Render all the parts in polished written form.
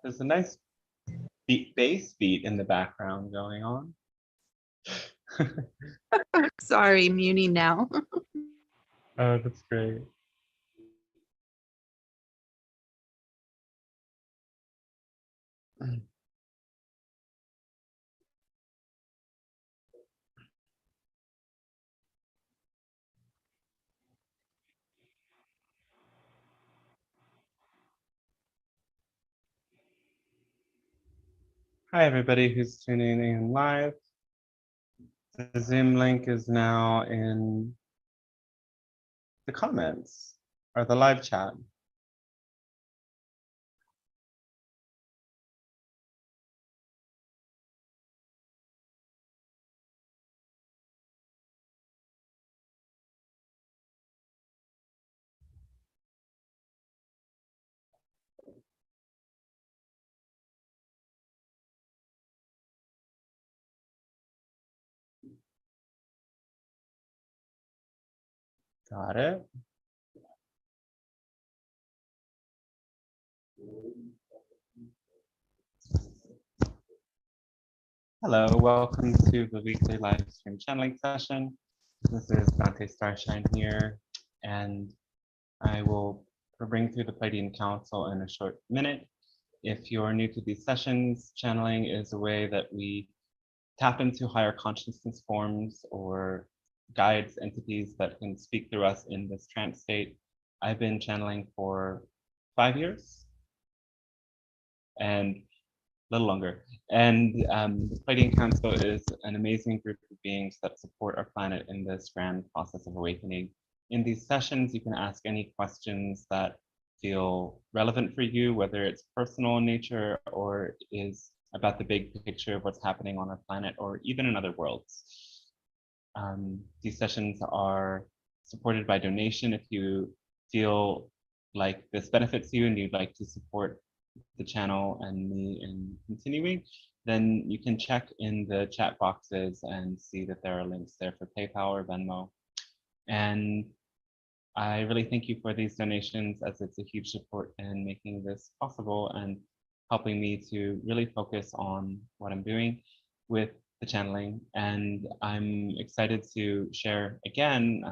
There's a nice bass beat in the background going on. Sorry, muting now. Oh, that's great. Hi, everybody who's tuning in live. The Zoom link is now in the comments or the live chat. Got it. Hello, welcome to the weekly live stream channeling session. This is Dante Starshine here, and I will bring through the Pleiadian Council in a short minute. If you're new to these sessions, channeling is a way that we tap into higher consciousness forms or guides, entities that can speak through us in this trance state. I've been channeling for 5 years and a little longer. And the Pleiadian Council is an amazing group of beings that support our planet in this grand process of awakening. In these sessions, you can ask any questions that feel relevant for you, whether it's personal in nature or is about the big picture of what's happening on our planet or even in other worlds. These sessions are supported by donation. If you feel like this benefits you and you'd like to support the channel and me in continuing, then you can check in the chat boxes and see that there are links there for PayPal or Venmo. And I really thank you for these donations, as it's a huge support in making this possible and helping me to really focus on what I'm doing with the channeling. And I'm excited to share again,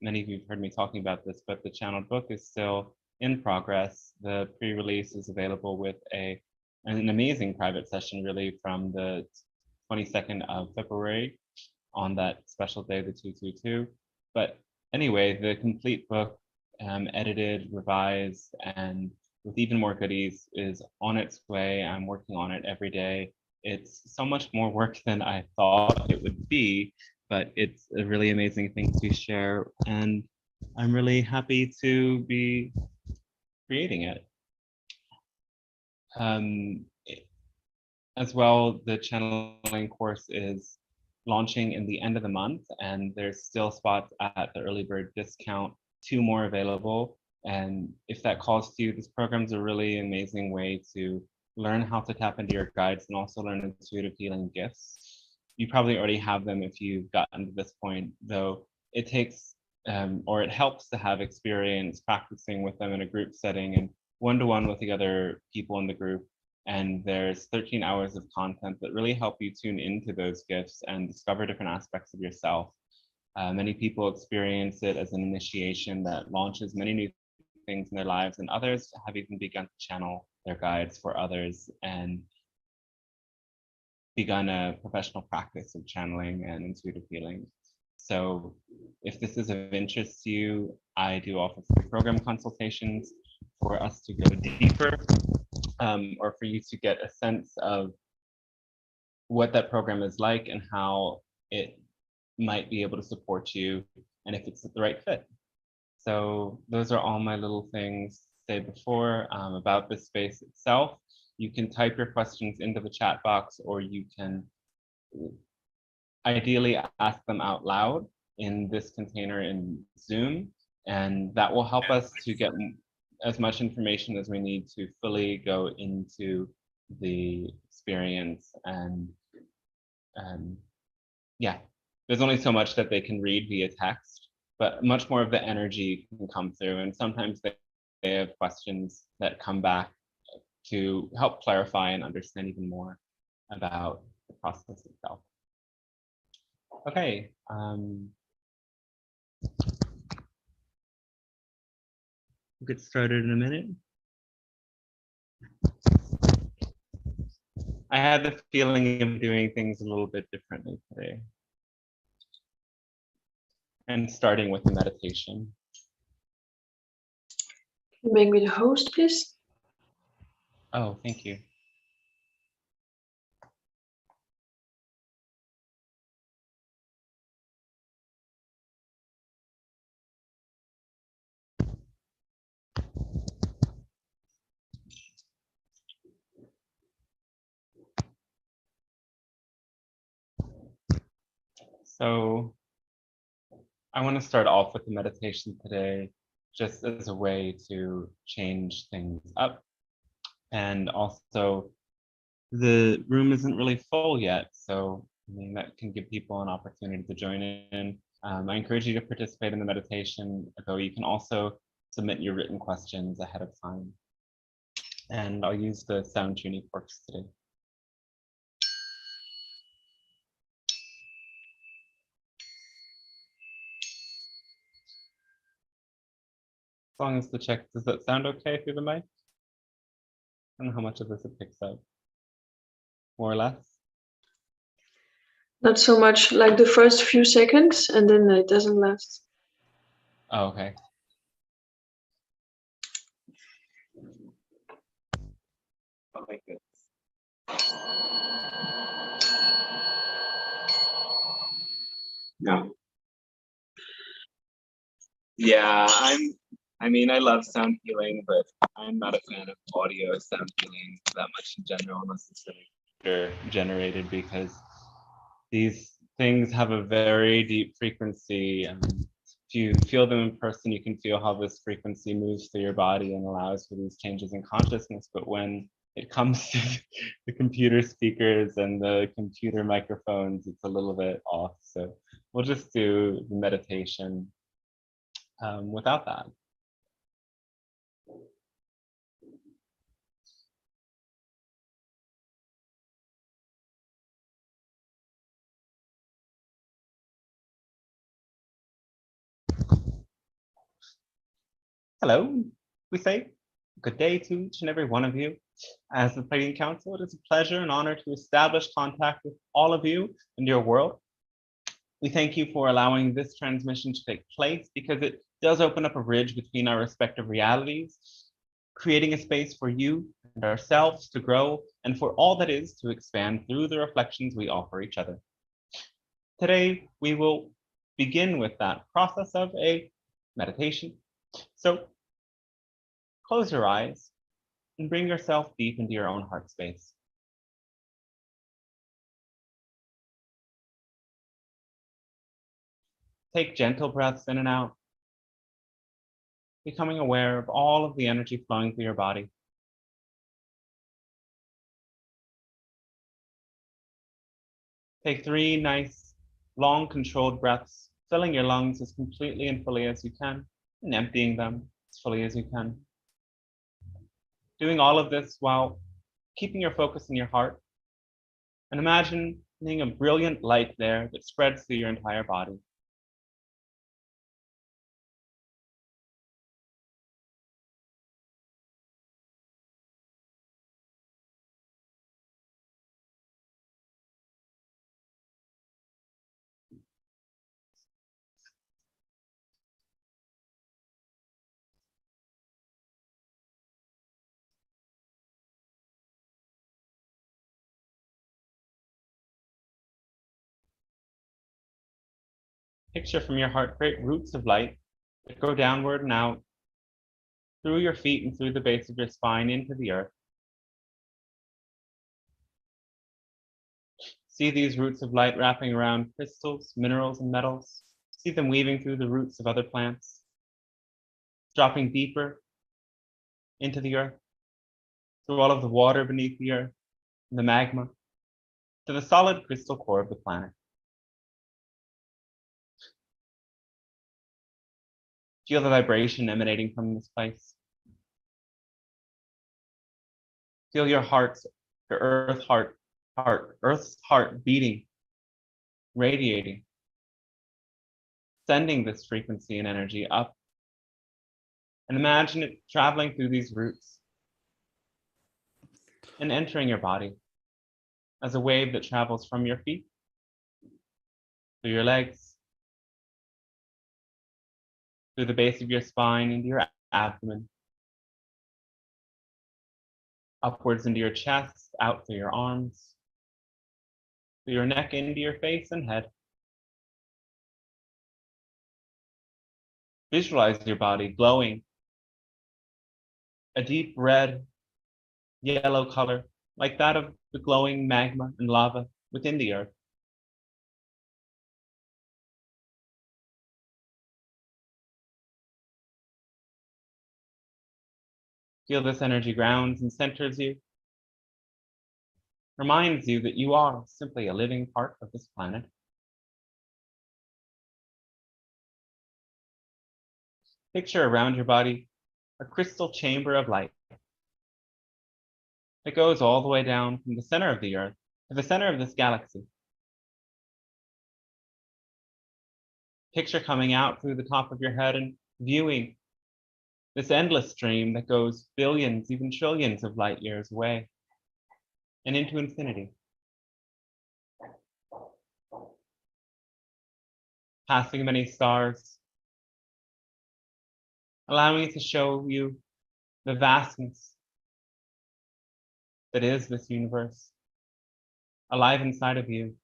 many of you have heard me talking about this, but the channeled book is still in progress. The pre-release is available with an amazing private session really from the 22nd of February on that special day, the 222. But anyway, the complete book, edited, revised, and with even more goodies is on its way. I'm working on it every day. It's so much more work than I thought it would be, but it's a really amazing thing to share. And I'm really happy to be creating it. As well, the channeling course is launching in the end of the month, and there's still spots at the early bird discount, 2 more available. And if that calls to you, this program is a really amazing way to learn how to tap into your guides and also learn intuitive healing gifts. You probably already have them if you've gotten to this point, though it takes or it helps to have experience practicing with them in a group setting and one-to-one with the other people in the group. And there's 13 hours of content that really help you tune into those gifts and discover different aspects of yourself. Many people experience it as an initiation that launches many new things in their lives, and others have even begun to channel their guides for others and begun a professional practice of channeling and intuitive healing. So if this is of interest to you, I do offer free program consultations for us to go deeper, or for you to get a sense of what that program is like and how it might be able to support you and if it's the right fit. So those are all my little things to say before about this space itself. You can type your questions into the chat box, or you can ideally ask them out loud in this container in Zoom, and that will help us to get as much information as we need to fully go into the experience. And yeah, there's only so much that they can read via text, but much more of the energy can come through. And sometimes they have questions that come back to help clarify and understand even more about the process itself. Okay. We'll get started in a minute. I had the feeling of doing things a little bit differently today. And starting with the meditation. Make me the host, please. Oh, thank you. So I want to start off with the meditation today, just as a way to change things up. And also, the room isn't really full yet, so I mean, that can give people an opportunity to join in. I encourage you to participate in the meditation, though you can also submit your written questions ahead of time. And I'll use the sound tuning forks today. As long as the check, does that sound okay through the mic? I don't know how much of this it picks up. More or less? Not so much, like the first few seconds, and then it doesn't last. Oh, okay. I like it. No. Yeah, I mean, I love sound healing, but I'm not a fan of audio sound healing that much in general, unless it's really generated, because these things have a very deep frequency. If you feel them in person, you can feel how this frequency moves through your body and allows for these changes in consciousness. But when it comes to the computer speakers and the computer microphones, it's a little bit off. So we'll just do the meditation without that. Hello, we say good day to each and every one of you. As the Pleiadian Council, it is a pleasure and honor to establish contact with all of you in your world. We thank you for allowing this transmission to take place, because it does open up a bridge between our respective realities, creating a space for you and ourselves to grow, and for all that is to expand through the reflections we offer each other. Today, we will begin with that process of a meditation. So close your eyes and bring yourself deep into your own heart space. Take gentle breaths in and out, becoming aware of all of the energy flowing through your body. Take 3 nice, long, controlled breaths, filling your lungs as completely and fully as you can, and emptying them as fully as you can. Doing all of this while keeping your focus in your heart, and imagining a brilliant light there that spreads through your entire body. Picture from your heart great roots of light that go downward and out through your feet and through the base of your spine into the earth. See these roots of light wrapping around crystals, minerals, and metals. See them weaving through the roots of other plants, dropping deeper into the earth, through all of the water beneath the earth, and the magma, to the solid crystal core of the planet. Feel the vibration emanating from this place. Feel your Earth's heart beating, radiating, sending this frequency and energy up. And imagine it traveling through these roots and entering your body as a wave that travels from your feet, through your legs, through the base of your spine, into your abdomen, upwards into your chest, out through your arms, through your neck, into your face and head. Visualize your body glowing a deep red, yellow color, like that of the glowing magma and lava within the earth. Feel this energy grounds and centers you, reminds you that you are simply a living part of this planet. Picture around your body a crystal chamber of light that goes all the way down from the center of the earth to the center of this galaxy. Picture coming out through the top of your head and viewing this endless stream that goes billions, even trillions of light years away and into infinity. Passing many stars, allowing it to show you the vastness that is this universe, alive inside of you.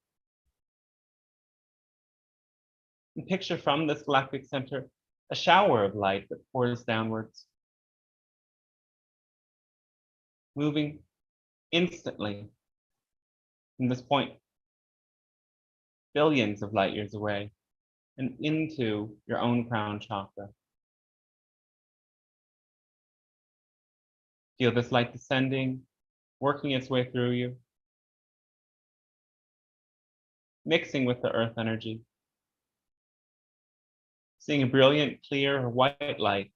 And picture from this galactic center a shower of light that pours downwards, moving instantly from this point, billions of light years away, and into your own crown chakra. Feel this light descending, working its way through you, mixing with the earth energy, seeing a brilliant, clear, white light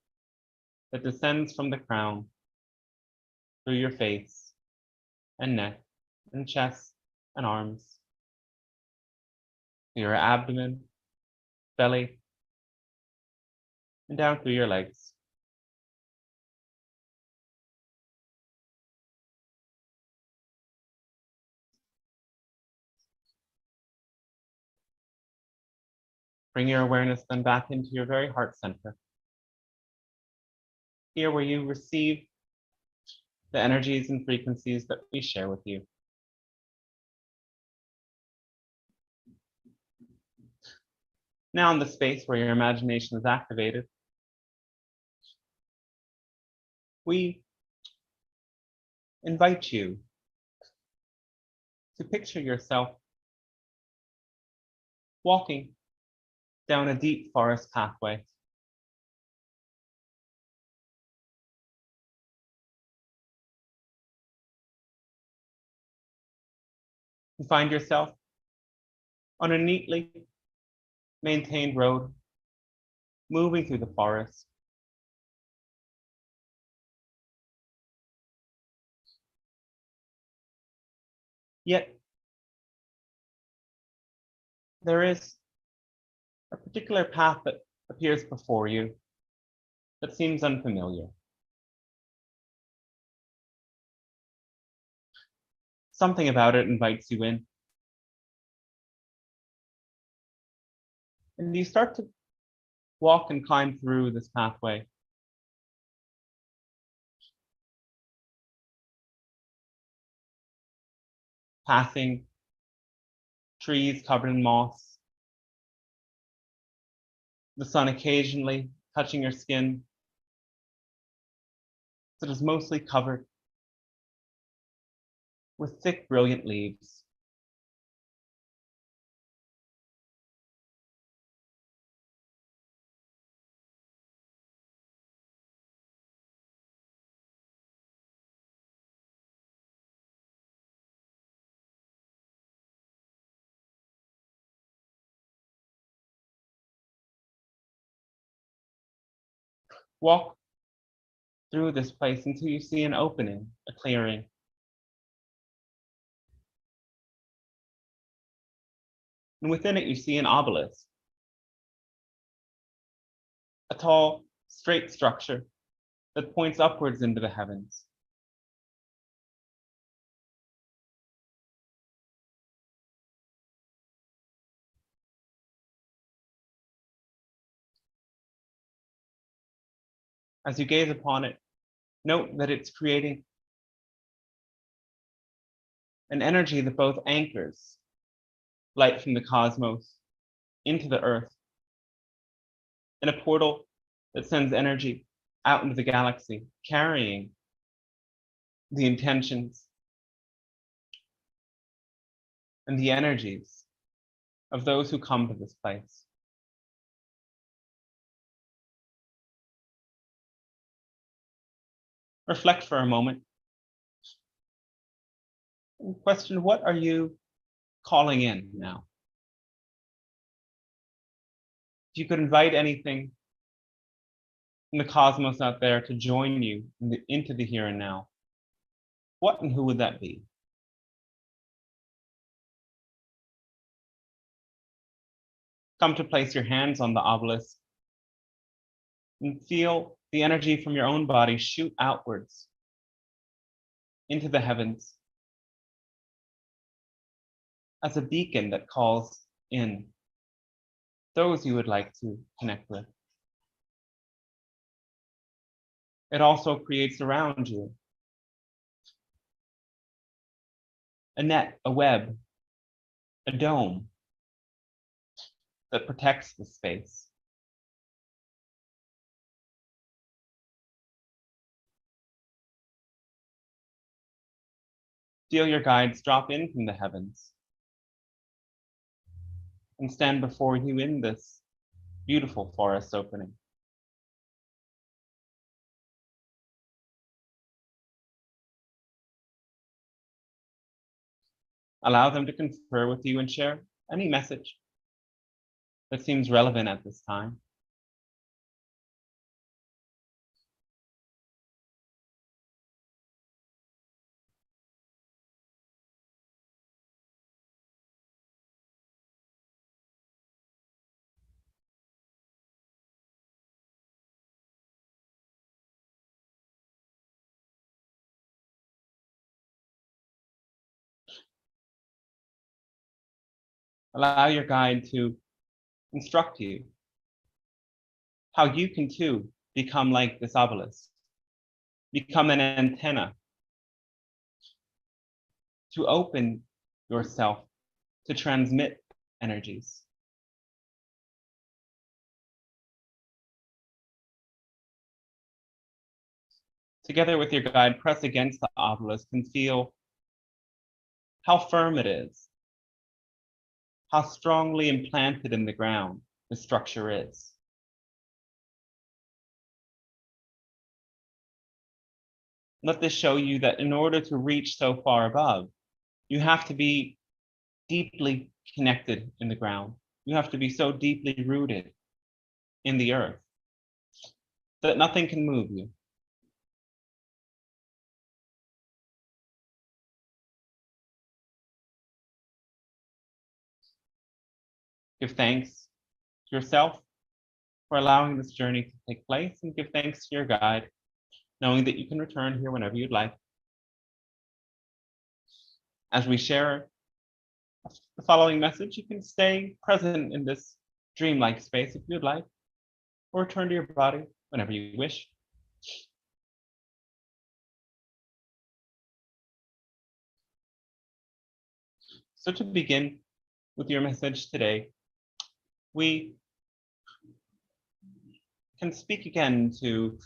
that descends from the crown through your face and neck and chest and arms, your abdomen, belly, and down through your legs. Bring your awareness then back into your very heart center. Here where you receive the energies and frequencies that we share with you. Now in the space where your imagination is activated, we invite you to picture yourself walking down a deep forest pathway. You find yourself on a neatly maintained road, moving through the forest. Yet, there is a particular path that appears before you that seems unfamiliar. Something about it invites you in. And you start to walk and climb through this pathway. Passing trees covered in moss. The sun occasionally touching your skin. It is mostly covered with thick, brilliant leaves. Walk through this place until you see an opening, a clearing. And within it, you see an obelisk, a tall, straight structure that points upwards into the heavens. As you gaze upon it, note that it's creating an energy that both anchors light from the cosmos into the earth, and a portal that sends energy out into the galaxy, carrying the intentions and the energies of those who come to this place. Reflect for a moment and question, what are you calling in now? If you could invite anything in the cosmos out there to join you into the here and now, what and who would that be? Come to place your hands on the obelisk and feel the energy from your own body shoot outwards into the heavens as a beacon that calls in those you would like to connect with. It also creates around you a net, a web, a dome that protects the space. Feel your guides drop in from the heavens and stand before you in this beautiful forest opening. Allow them to confer with you and share any message that seems relevant at this time. Allow your guide to instruct you how you can too become like this obelisk, become an antenna to open yourself to transmit energies. Together with your guide, press against the obelisk and feel how firm it is, how strongly implanted in the ground the structure is. Let this show you that in order to reach so far above, you have to be deeply connected in the ground. You have to be so deeply rooted in the earth that nothing can move you. Give thanks to yourself for allowing this journey to take place, and give thanks to your guide, knowing that you can return here whenever you'd like. As we share the following message, you can stay present in this dreamlike space if you'd like, or return to your body whenever you wish. So to begin with your message today, we can speak again to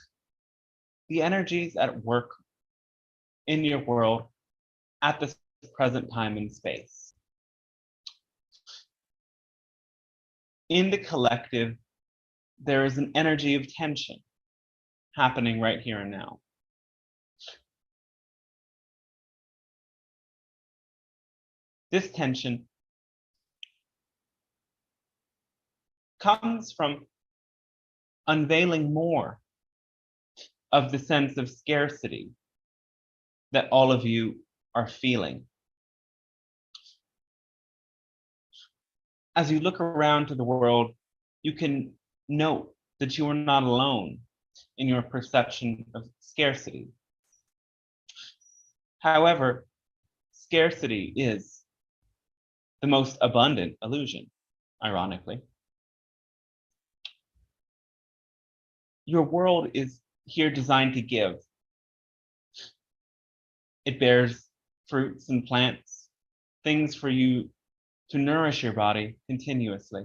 the energies at work in your world at this present time and space. In the collective, there is an energy of tension happening right here and now. This tension comes from unveiling more of the sense of scarcity that all of you are feeling. as you look around to the world, you can note that you are not alone in your perception of scarcity. However, scarcity is the most abundant illusion, ironically. Your world is here designed to give. It bears fruits and plants, things for you to nourish your body continuously.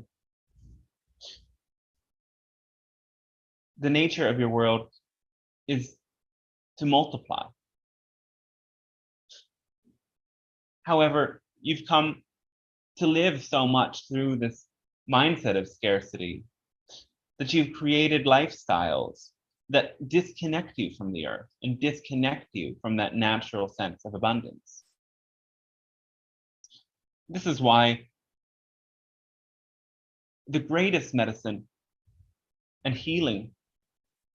The nature of your world is to multiply. However, you've come to live so much through this mindset of scarcity that you've created lifestyles that disconnect you from the earth and disconnect you from that natural sense of abundance. This is why the greatest medicine and healing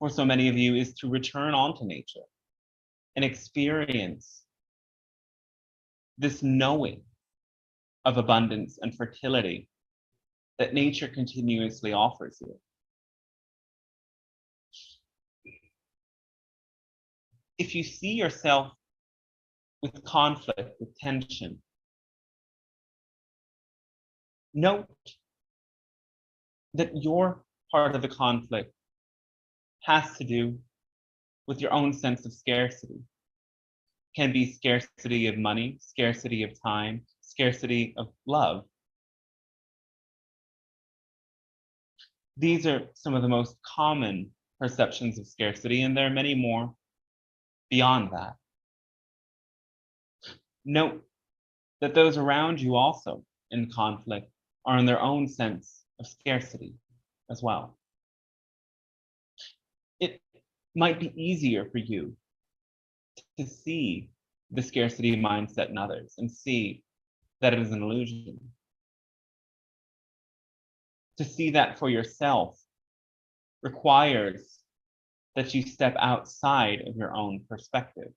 for so many of you is to return onto nature and experience this knowing of abundance and fertility that nature continuously offers you. If you see yourself with conflict, with tension, note that your part of the conflict has to do with your own sense of scarcity. It can be scarcity of money, scarcity of time, scarcity of love. These are some of the most common perceptions of scarcity, and there are many more beyond that. Note that those around you also in conflict are in their own sense of scarcity as well. It might be easier for you to see the scarcity mindset in others and see that it is an illusion. To see that for yourself requires that you step outside of your own perspective.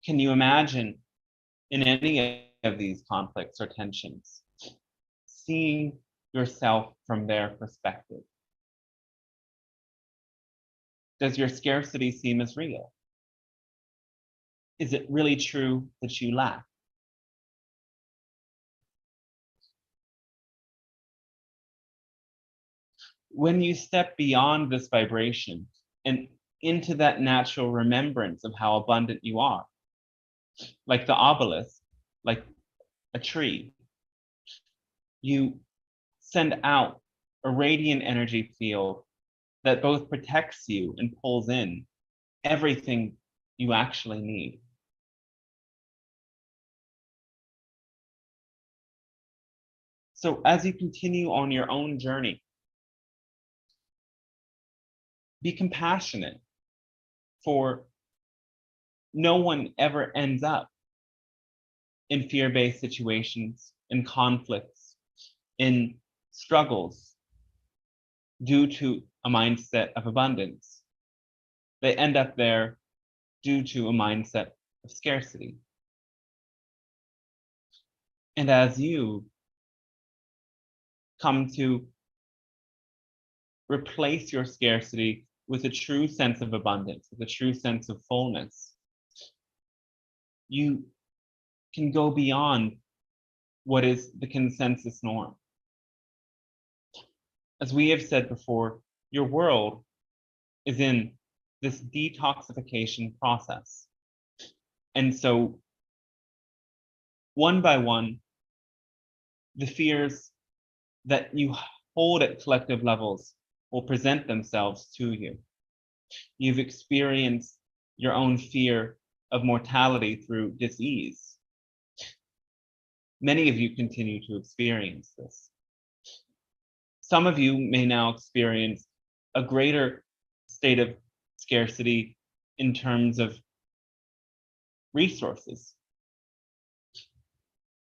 Can you imagine in any of these conflicts or tensions, seeing yourself from their perspective? Does your scarcity seem as real? Is it really true that you lack? When you step beyond this vibration and into that natural remembrance of how abundant you are, like the obelisk, like a tree, you send out a radiant energy field that both protects you and pulls in everything you actually need. So as you continue on your own journey, be compassionate, for no one ever ends up in fear-based situations, in conflicts, in struggles due to a mindset of abundance. They end up there due to a mindset of scarcity. And as you come to replace your scarcity with a true sense of abundance, with a true sense of fullness, you can go beyond what is the consensus norm. As we have said before, your world is in this detoxification process. And so, one by one, the fears that you hold at collective levels will present themselves to you. You've experienced your own fear of mortality through dis-ease. Many of you continue to experience this. Some of you may now experience a greater state of scarcity in terms of resources.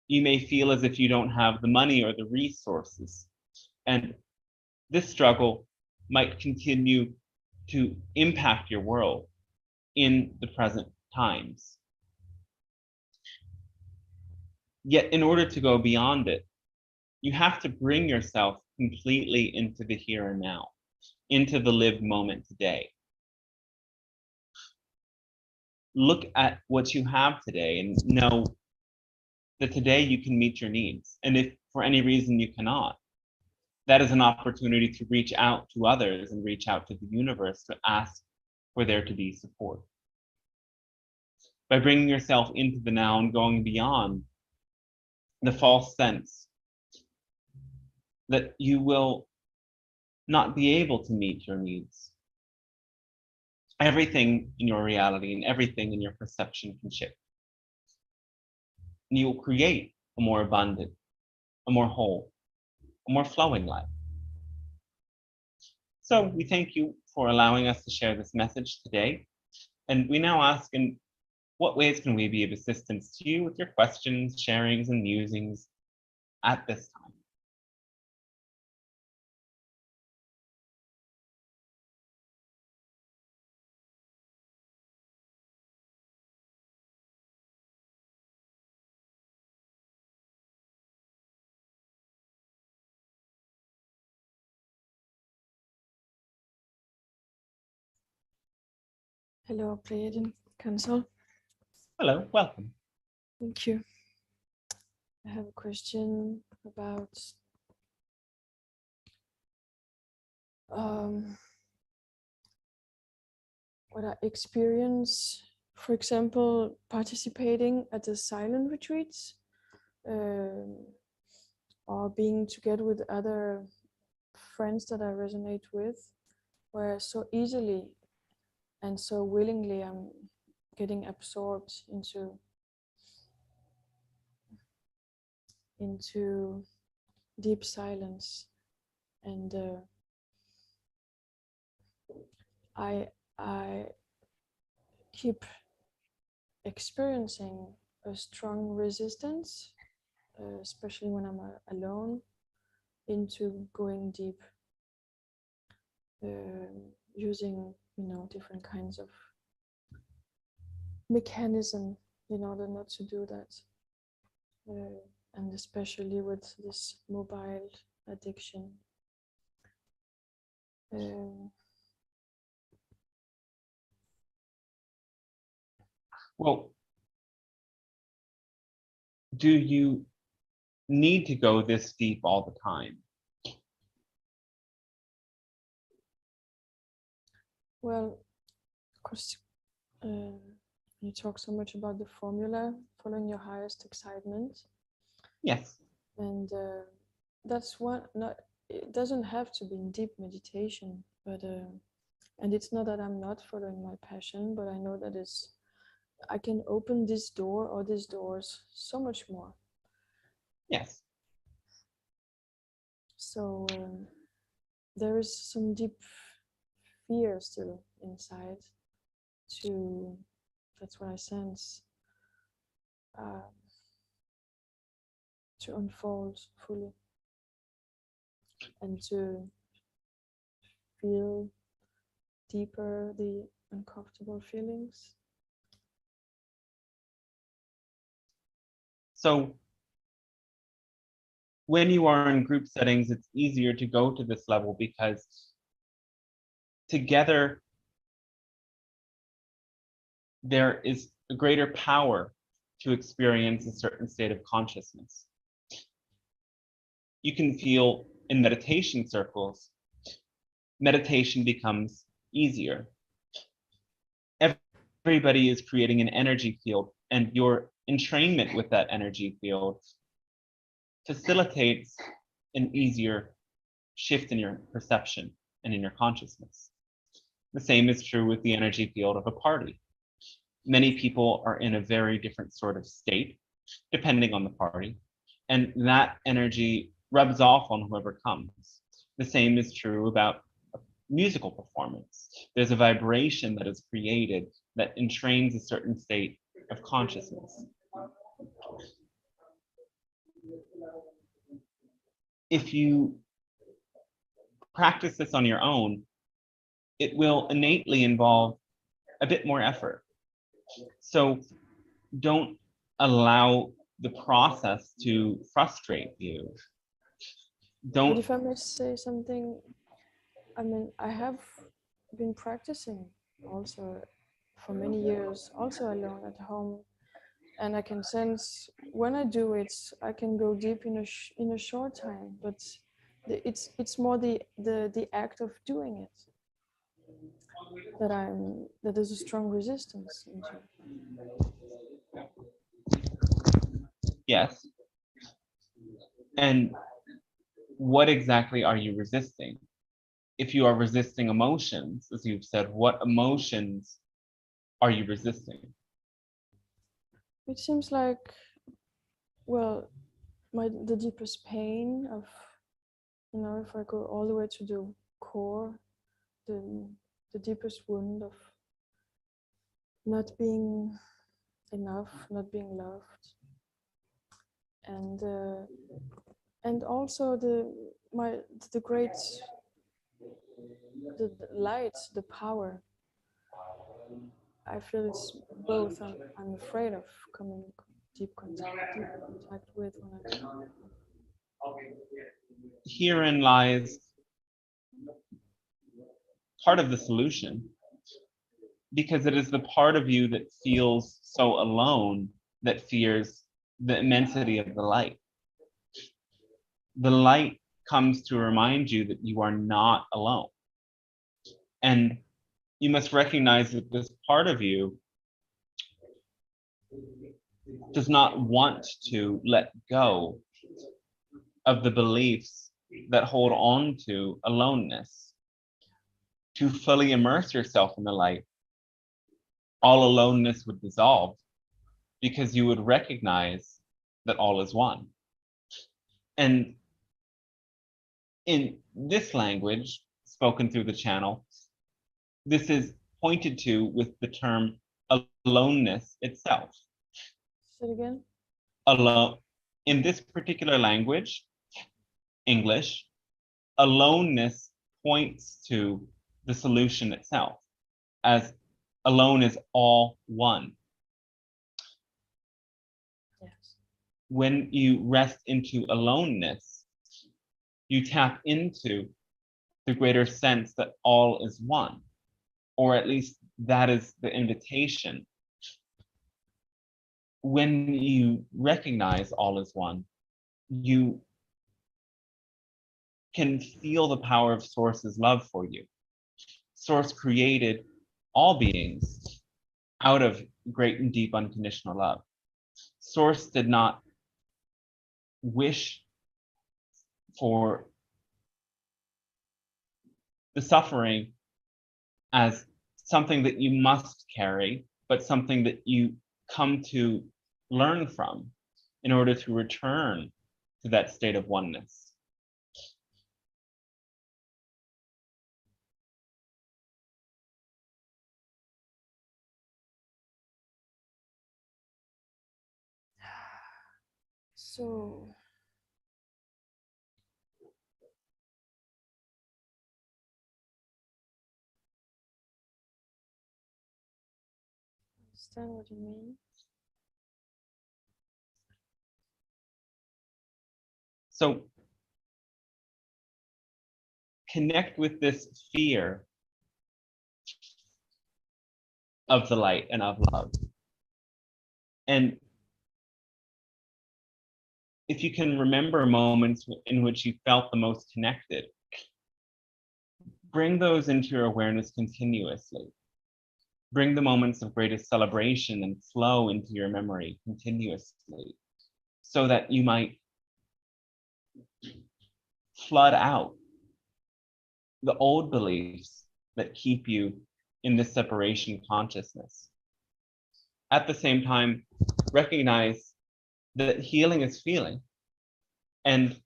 You may feel as if you don't have the money or the resources, and this struggle might continue to impact your world in the present times. Yet in order to go beyond it, you have to bring yourself completely into the here and now, into the lived moment today. Look at what you have today and know that today you can meet your needs. And if for any reason you cannot, that is an opportunity to reach out to others and reach out to the universe to ask for there to be support. By bringing yourself into the now and going beyond the false sense that you will not be able to meet your needs. Everything in your reality and everything in your perception can shift. And you will create a more abundant, a more whole, a more flowing life. So we thank you for allowing us to share this message today. And we now ask, in what ways can we be of assistance to you with your questions, sharings, and musings at this time? Hello, Pleiadian Council. Hello, welcome. Thank you. I have a question about what I experience, for example, participating at the silent retreats, or being together with other friends that I resonate with, where so easily and so willingly I'm getting absorbed into deep silence, and I keep experiencing a strong resistance, especially when I'm alone, into going deep, using different kinds of mechanism in order not to do that, and especially with this mobile addiction. Well, do you need to go this deep all the time? Well, of course, you talk so much about the formula, following your highest excitement. Yes. And that's one. It doesn't have to be in deep meditation, but and it's not that I'm not following my passion, but I know that I can open this door or these doors so much more. Yes. So there is some deep fear still inside. That's what I sense. To unfold fully and to feel deeper the uncomfortable feelings. So when you are in group settings, it's easier to go to this level because together there is a greater power to experience a certain state of consciousness. You can feel in meditation circles, meditation becomes easier. Everybody is creating an energy field, and your entrainment with that energy field facilitates an easier shift in your perception and in your consciousness. The same is true with the energy field of a party. Many people are in a very different sort of state, depending on the party, and that energy rubs off on whoever comes. The same is true about a musical performance. There's a vibration that is created that entrains a certain state of consciousness. If you practice this on your own, it will innately involve a bit more effort. So don't allow the process to frustrate you. But Don't, if I may say something, I mean, I have been practicing also for many years, also alone at home, and I can sense when I do it, I can go deep in a short time. But it's more the act of doing it that there's a strong resistance into. yes. And what exactly are you resisting? If you are resisting emotions, as you've said, what emotions are you resisting? It seems like, well, the deepest pain of, if I go all the way to the core, the deepest wound of not being enough, not being loved, and also the great the light, the power. I feel it's both. I'm afraid of coming deep contact with when I do. Herein lies part of the solution, because it is the part of you that feels so alone that fears the immensity of the light. The light comes to remind you that you are not alone. And you must recognize that this part of you does not want to let go of the beliefs that hold on to aloneness. To fully immerse yourself in the light, all aloneness would dissolve, because you would recognize that all is one. And in this language spoken through the channel, this is pointed to with the term aloneness itself. Say it again. Alone, in this particular language, English, aloneness points to the solution itself, as alone is all one. Yes. When you rest into aloneness, you tap into the greater sense that all is one, or at least that is the invitation. When you recognize all is one, you can feel the power of Source's love for you. Source created all beings out of great and deep unconditional love. Source did not wish for the suffering as something that you must carry, but something that you come to learn from in order to return to that state of oneness. So understand what you mean. So connect with this fear of the light and of love. And if you can remember moments in which you felt the most connected, bring those into your awareness continuously. Bring the moments of greatest celebration and flow into your memory continuously, so that you might flood out the old beliefs that keep you in this separation consciousness. At the same time, recognize that healing is feeling, and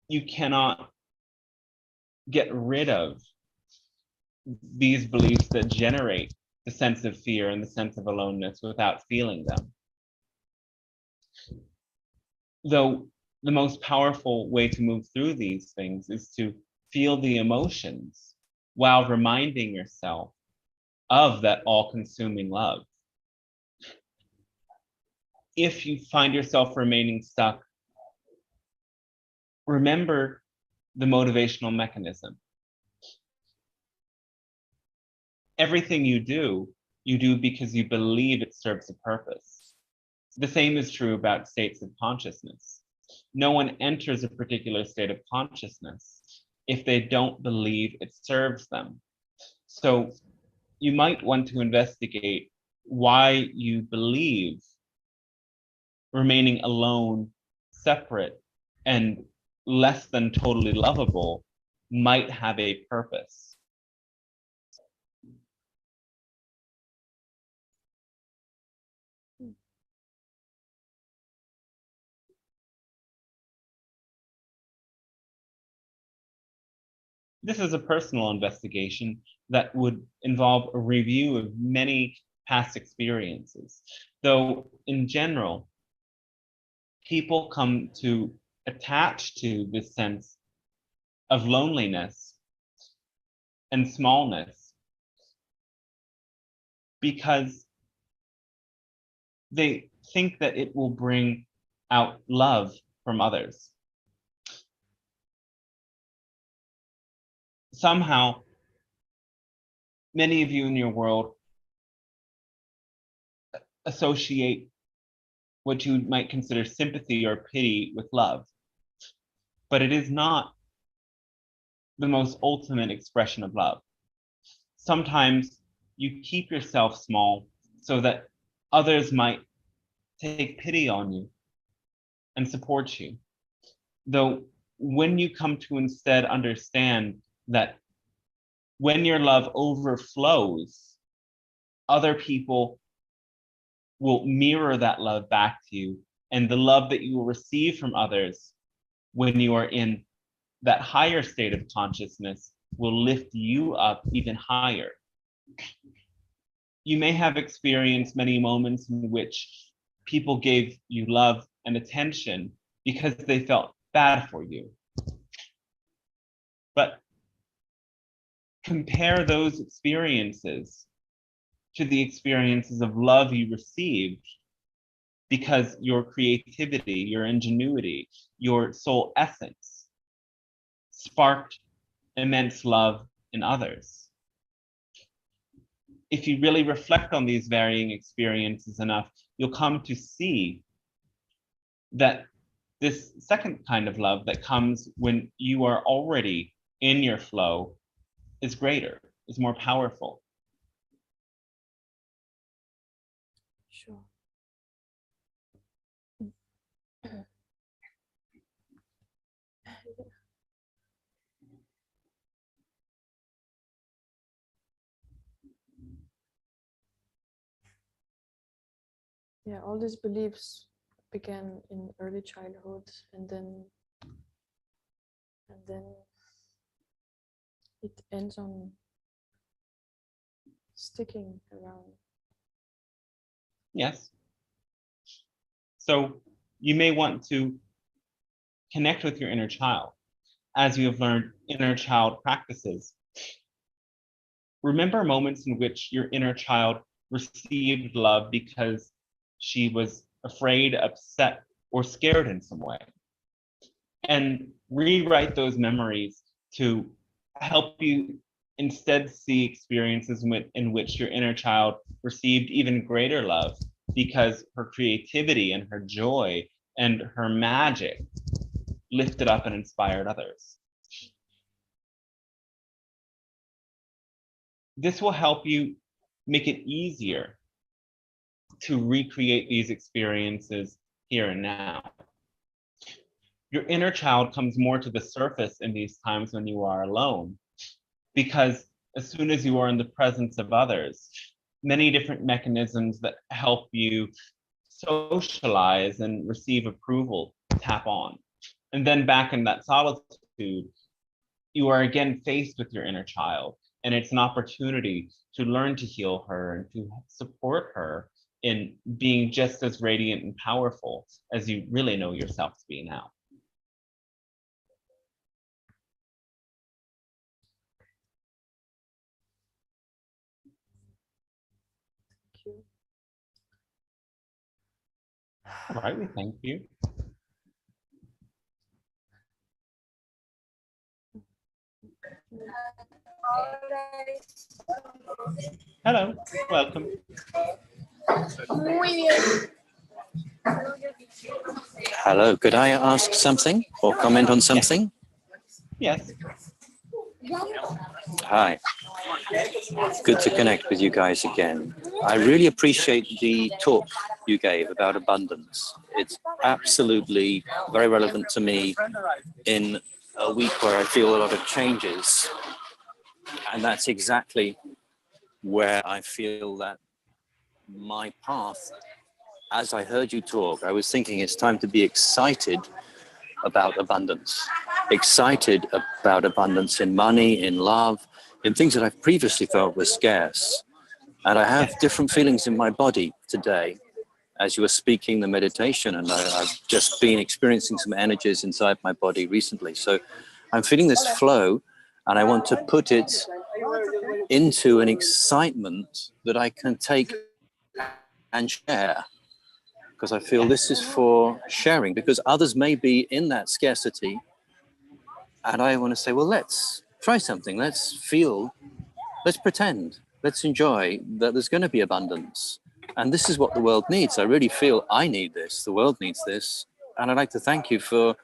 you cannot get rid of these beliefs that generate the sense of fear and the sense of aloneness without feeling them. Though the most powerful way to move through these things is to feel the emotions while reminding yourself of that all-consuming love. if you find yourself remaining stuck, remember the motivational mechanism. Everything you do because you believe it serves a purpose. The same is true about states of consciousness. No one enters a particular state of consciousness if they don't believe it serves them. So you might want to investigate why you believe remaining alone, separate, and less than totally lovable might have a purpose. This is a personal investigation that would involve a review of many past experiences. Though in general, people come to attach to this sense of loneliness and smallness because they think that it will bring out love from others. Somehow, many of you in your world associate what you might consider sympathy or pity with love, but it is not the most ultimate expression of love. Sometimes you keep yourself small so that others might take pity on you and support you. Though when you come to instead understand that when your love overflows, other people will mirror that love back to you, and the love that you will receive from others when you are in that higher state of consciousness will lift you up even higher. You may have experienced many moments in which people gave you love and attention because they felt bad for you. But compare those experiences to the experiences of love you received because your creativity, your ingenuity, your soul essence sparked immense love in others. If you really reflect on these varying experiences enough, you'll come to see that this second kind of love that comes when you are already in your flow is greater, is more powerful. Sure. Yeah, all these beliefs began in early childhood, and then it ends on sticking around. Yes. So you may want to connect with your inner child as you have learned inner child practices. Remember moments in which your inner child received love because she was afraid, upset, or scared in some way. And rewrite those memories to help you instead see experiences in which your inner child received even greater love because her creativity and her joy and her magic lifted up and inspired others. This will help you make it easier to recreate these experiences here and now. Your inner child comes more to the surface in these times when you are alone, because as soon as you are in the presence of others, many different mechanisms that help you socialize and receive approval tap on. And then back in that solitude, you are again faced with your inner child, and it's an opportunity to learn to heal her and to support her in being just as radiant and powerful as you really know yourself to be now. Thank you. All right, we thank you. Hello, welcome. Hello, could I ask something or comment on something? Yes. Hi. Good to connect with you guys again. I really appreciate the talk you gave about abundance. It's absolutely very relevant to me in a week where I feel a lot of changes. And that's exactly where I feel that my path, as I heard you talk, I was thinking it's time to be excited about abundance. Excited about abundance in money, in love, in things that I've previously felt were scarce. And I have different feelings in my body today as you were speaking the meditation, and I've just been experiencing some energies inside my body recently. So I'm feeling this flow, and I want to put it into an excitement that I can take and share, because I feel this is for sharing, because others may be in that scarcity. And I want to say, well, let's try something. Let's feel, let's pretend, let's enjoy that there's going to be abundance. And this is what the world needs. I really feel I need this. The world needs this. And I'd like to thank you for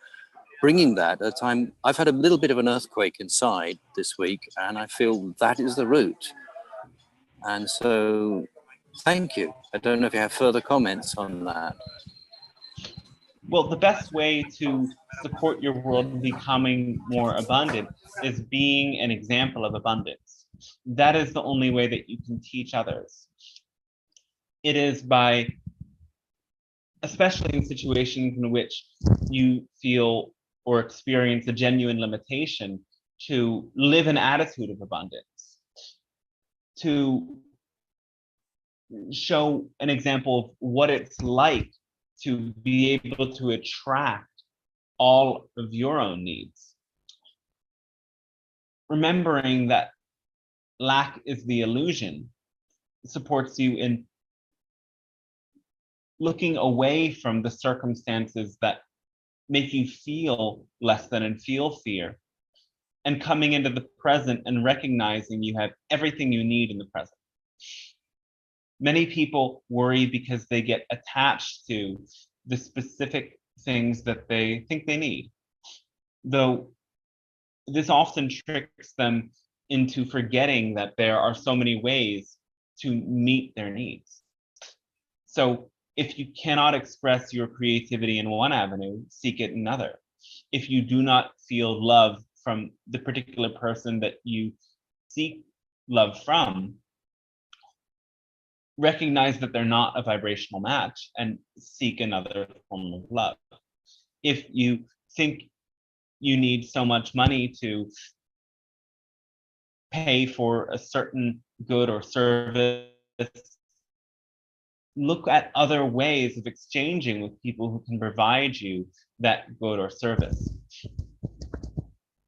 bringing that at a time. I've had a little bit of an earthquake inside this week, and I feel that is the root. And so thank you. I don't know if you have further comments on that. Well, the best way to support your world becoming more abundant is being an example of abundance. That is the only way that you can teach others. It is by, especially in situations in which you feel or experience a genuine limitation, to live an attitude of abundance, to show an example of what it's like to be able to attract all of your own needs. Remembering that lack is the illusion supports you in looking away from the circumstances that make you feel less than and feel fear, and coming into the present and recognizing you have everything you need in the present. Many people worry because they get attached to the specific things that they think they need, though this often tricks them into forgetting that there are so many ways to meet their needs. So if you cannot express your creativity in one avenue, seek it in another. If you do not feel love from the particular person that you seek love from, recognize that they're not a vibrational match and seek another form of love. If you think you need so much money to pay for a certain good or service, look at other ways of exchanging with people who can provide you that good or service.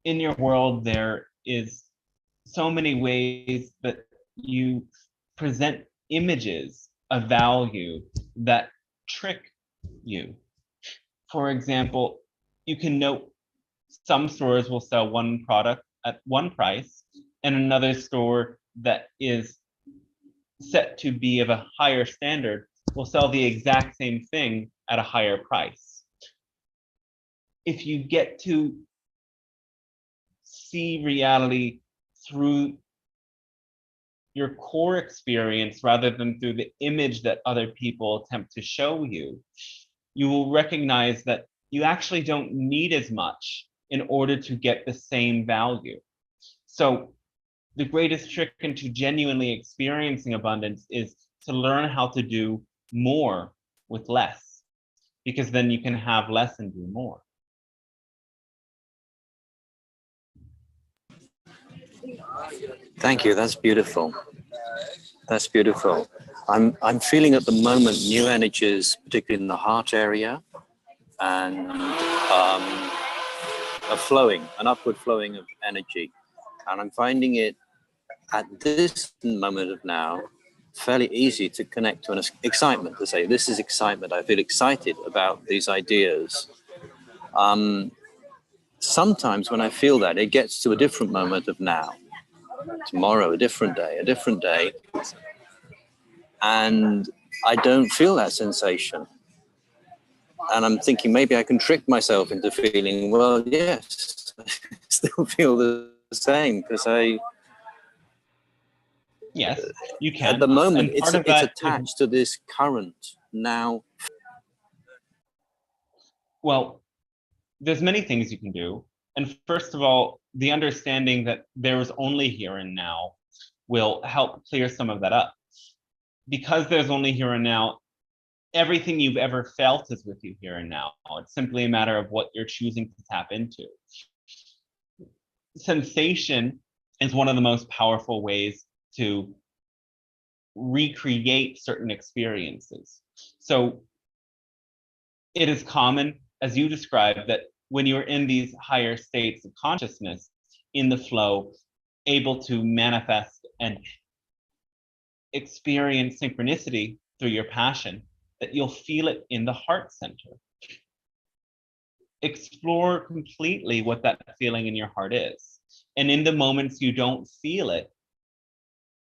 In your world, there is so many ways that you present images of value that trick you. For example, you can note some stores will sell one product at one price, and another store that is set to be of a higher standard will sell the exact same thing at a higher price. If you get to see reality through your core experience rather than through the image that other people attempt to show you, you will recognize that you actually don't need as much in order to get the same value. So the greatest trick into genuinely experiencing abundance is to learn how to do more with less, because then you can have less and do more. Thank you. That's beautiful. That's beautiful. I'm feeling at the moment new energies, particularly in the heart area, and a flowing, an upward flowing of energy. And I'm finding it at this moment of now fairly easy to connect to an excitement, to say, this is excitement. I feel excited about these ideas. Sometimes when I feel that, it gets to a different moment of now. Tomorrow, a different day. And I don't feel that sensation. And I'm thinking maybe I can trick myself into feeling, well, yes, I still feel the same because Yes, you can. at the moment, And part it's of that is, attached to this current now. well, there's many things you can do. And first of all, the understanding that there is only here and now will help clear some of that up. Because there's only here and now, everything you've ever felt is with you here and now. It's simply a matter of what you're choosing to tap into. Sensation is one of the most powerful ways to recreate certain experiences. So it is common, as you described, that when you're in these higher states of consciousness, in the flow, able to manifest and experience synchronicity through your passion, that you'll feel it in the heart center. Explore completely what that feeling in your heart is. And in the moments you don't feel it,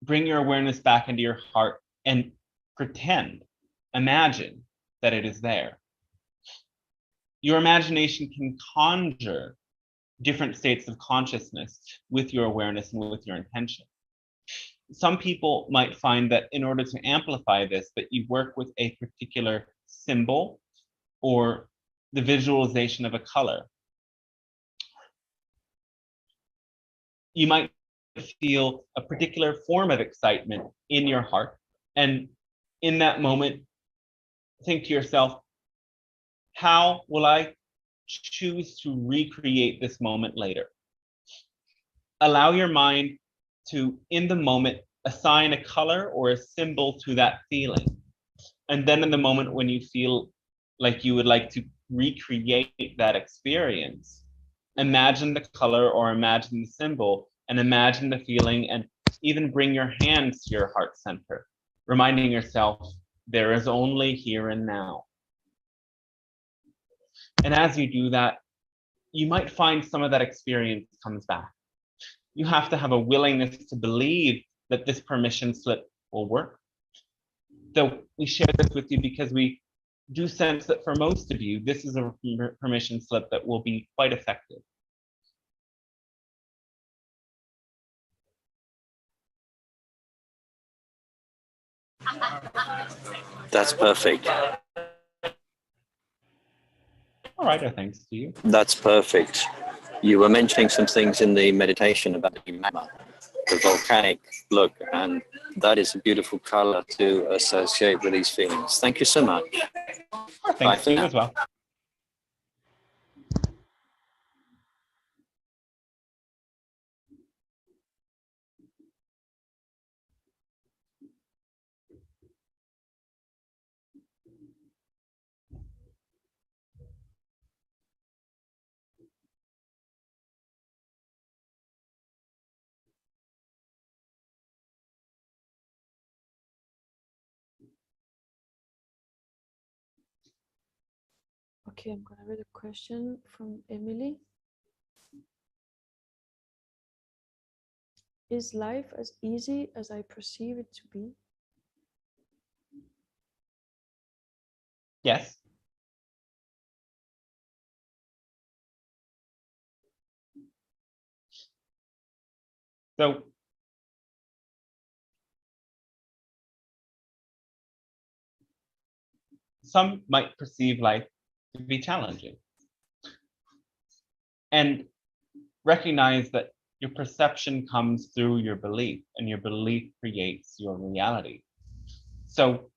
bring your awareness back into your heart and imagine that it is there. Your imagination can conjure different states of consciousness with your awareness and with your intention. Some people might find that in order to amplify this, that you work with a particular symbol or the visualization of a color. You might feel a particular form of excitement in your heart, and in that moment, think to yourself, how will I choose to recreate this moment later? Allow your mind to, in the moment, assign a color or a symbol to that feeling. And then in the moment when you feel like you would like to recreate that experience, imagine the color or imagine the symbol and imagine the feeling, and even bring your hands to your heart center, reminding yourself there is only here and now. And as you do that, you might find some of that experience comes back. You have to have a willingness to believe that this permission slip will work. So we share this with you because we do sense that for most of you, this is a permission slip that will be quite effective. That's perfect. All right, our thanks to you. That's perfect. You were mentioning some things in the meditation about the magma, the volcanic look, and that is a beautiful color to associate with these feelings. Thank you so much. Our thanks to you as well. Okay, I'm gonna read a question from Emily. Is life as easy as I perceive it to be? Yes. So some might perceive life to be challenging, and recognize that your perception comes through your belief, and your belief creates your reality. So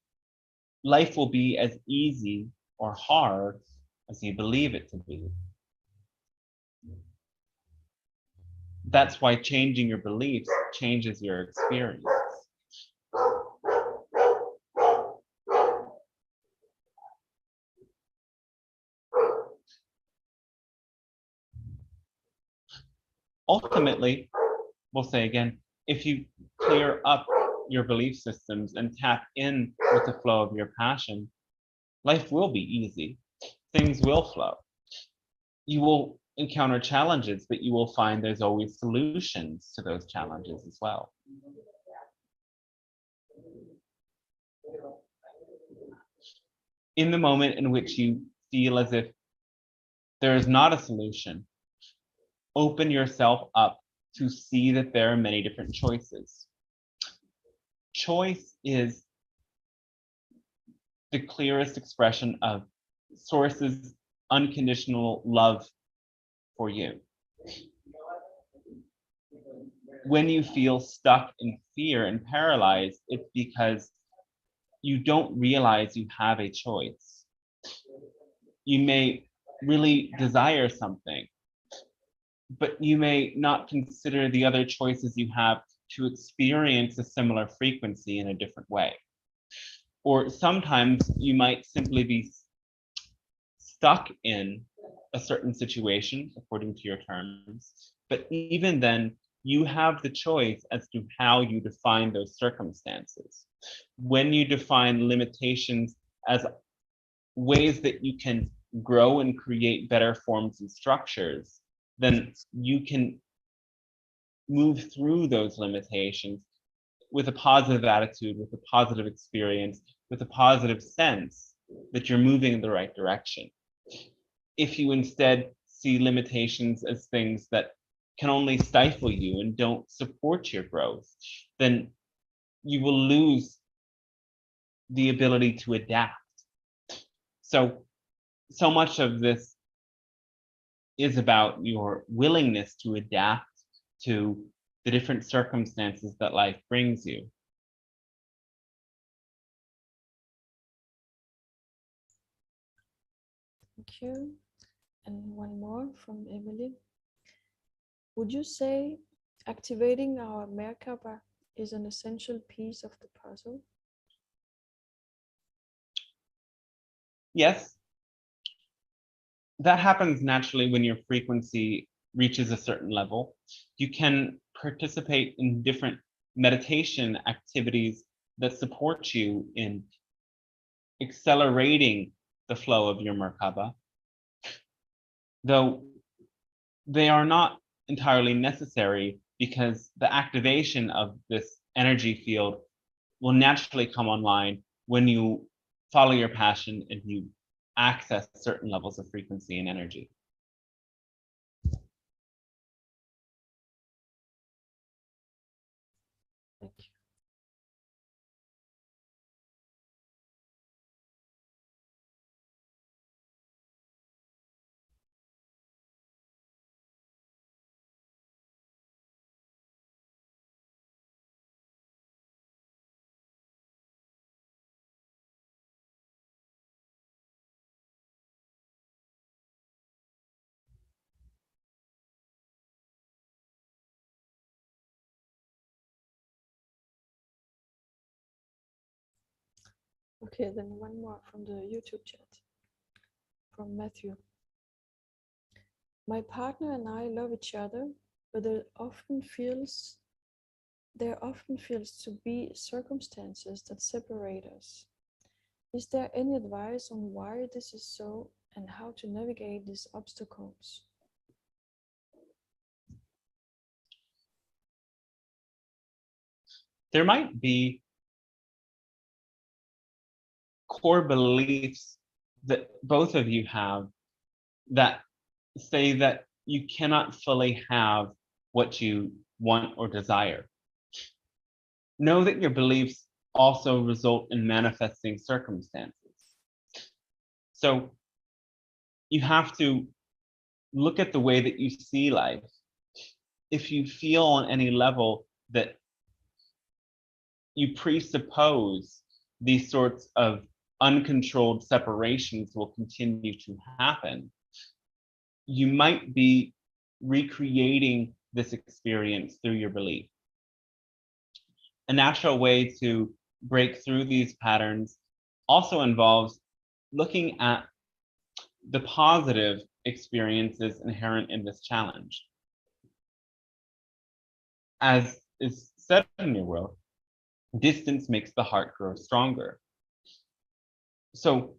life will be as easy or hard as you believe it to be. That's why changing your beliefs changes your experience. Ultimately, we'll say again, if you clear up your belief systems and tap in with the flow of your passion, life will be easy. Things will flow. You will encounter challenges, but you will find there's always solutions to those challenges as well. In the moment in which you feel as if there is not a solution, open yourself up to see that there are many different choices. Choice is the clearest expression of Source's unconditional love for you. When you feel stuck in fear and paralyzed, it's because you don't realize you have a choice. You may really desire something, but you may not consider the other choices you have to experience a similar frequency in a different way. Or sometimes you might simply be stuck in a certain situation according to your terms, but even then, you have the choice as to how you define those circumstances. When you define limitations as ways that you can grow and create better forms and structures, then you can move through those limitations with a positive attitude, with a positive experience, with a positive sense that you're moving in the right direction. If you instead see limitations as things that can only stifle you and don't support your growth, then you will lose the ability to adapt. So much of this is about your willingness to adapt to the different circumstances that life brings you. Thank you. And one more from Emily. Would you say activating our merkaba is an essential piece of the puzzle? Yes, that happens naturally when your frequency reaches a certain level. You can participate in different meditation activities that support you in accelerating the flow of your merkaba, though they are not entirely necessary because the activation of this energy field will naturally come online when you follow your passion and you access certain levels of frequency and energy. Thank you. Okay, then one more from the YouTube chat from Matthew. My partner and I love each other, but there often feels to be circumstances that separate us. Is there any advice on why this is so and how to navigate these obstacles? There might be core beliefs that both of you have that say that you cannot fully have what you want or desire. Know that your beliefs also result in manifesting circumstances. So you have to look at the way that you see life. If you feel on any level that you presuppose these sorts of uncontrolled separations will continue to happen, you might be recreating this experience through your belief. A natural way to break through these patterns also involves looking at the positive experiences inherent in this challenge. As is said in your world, Distance makes the heart grow stronger. So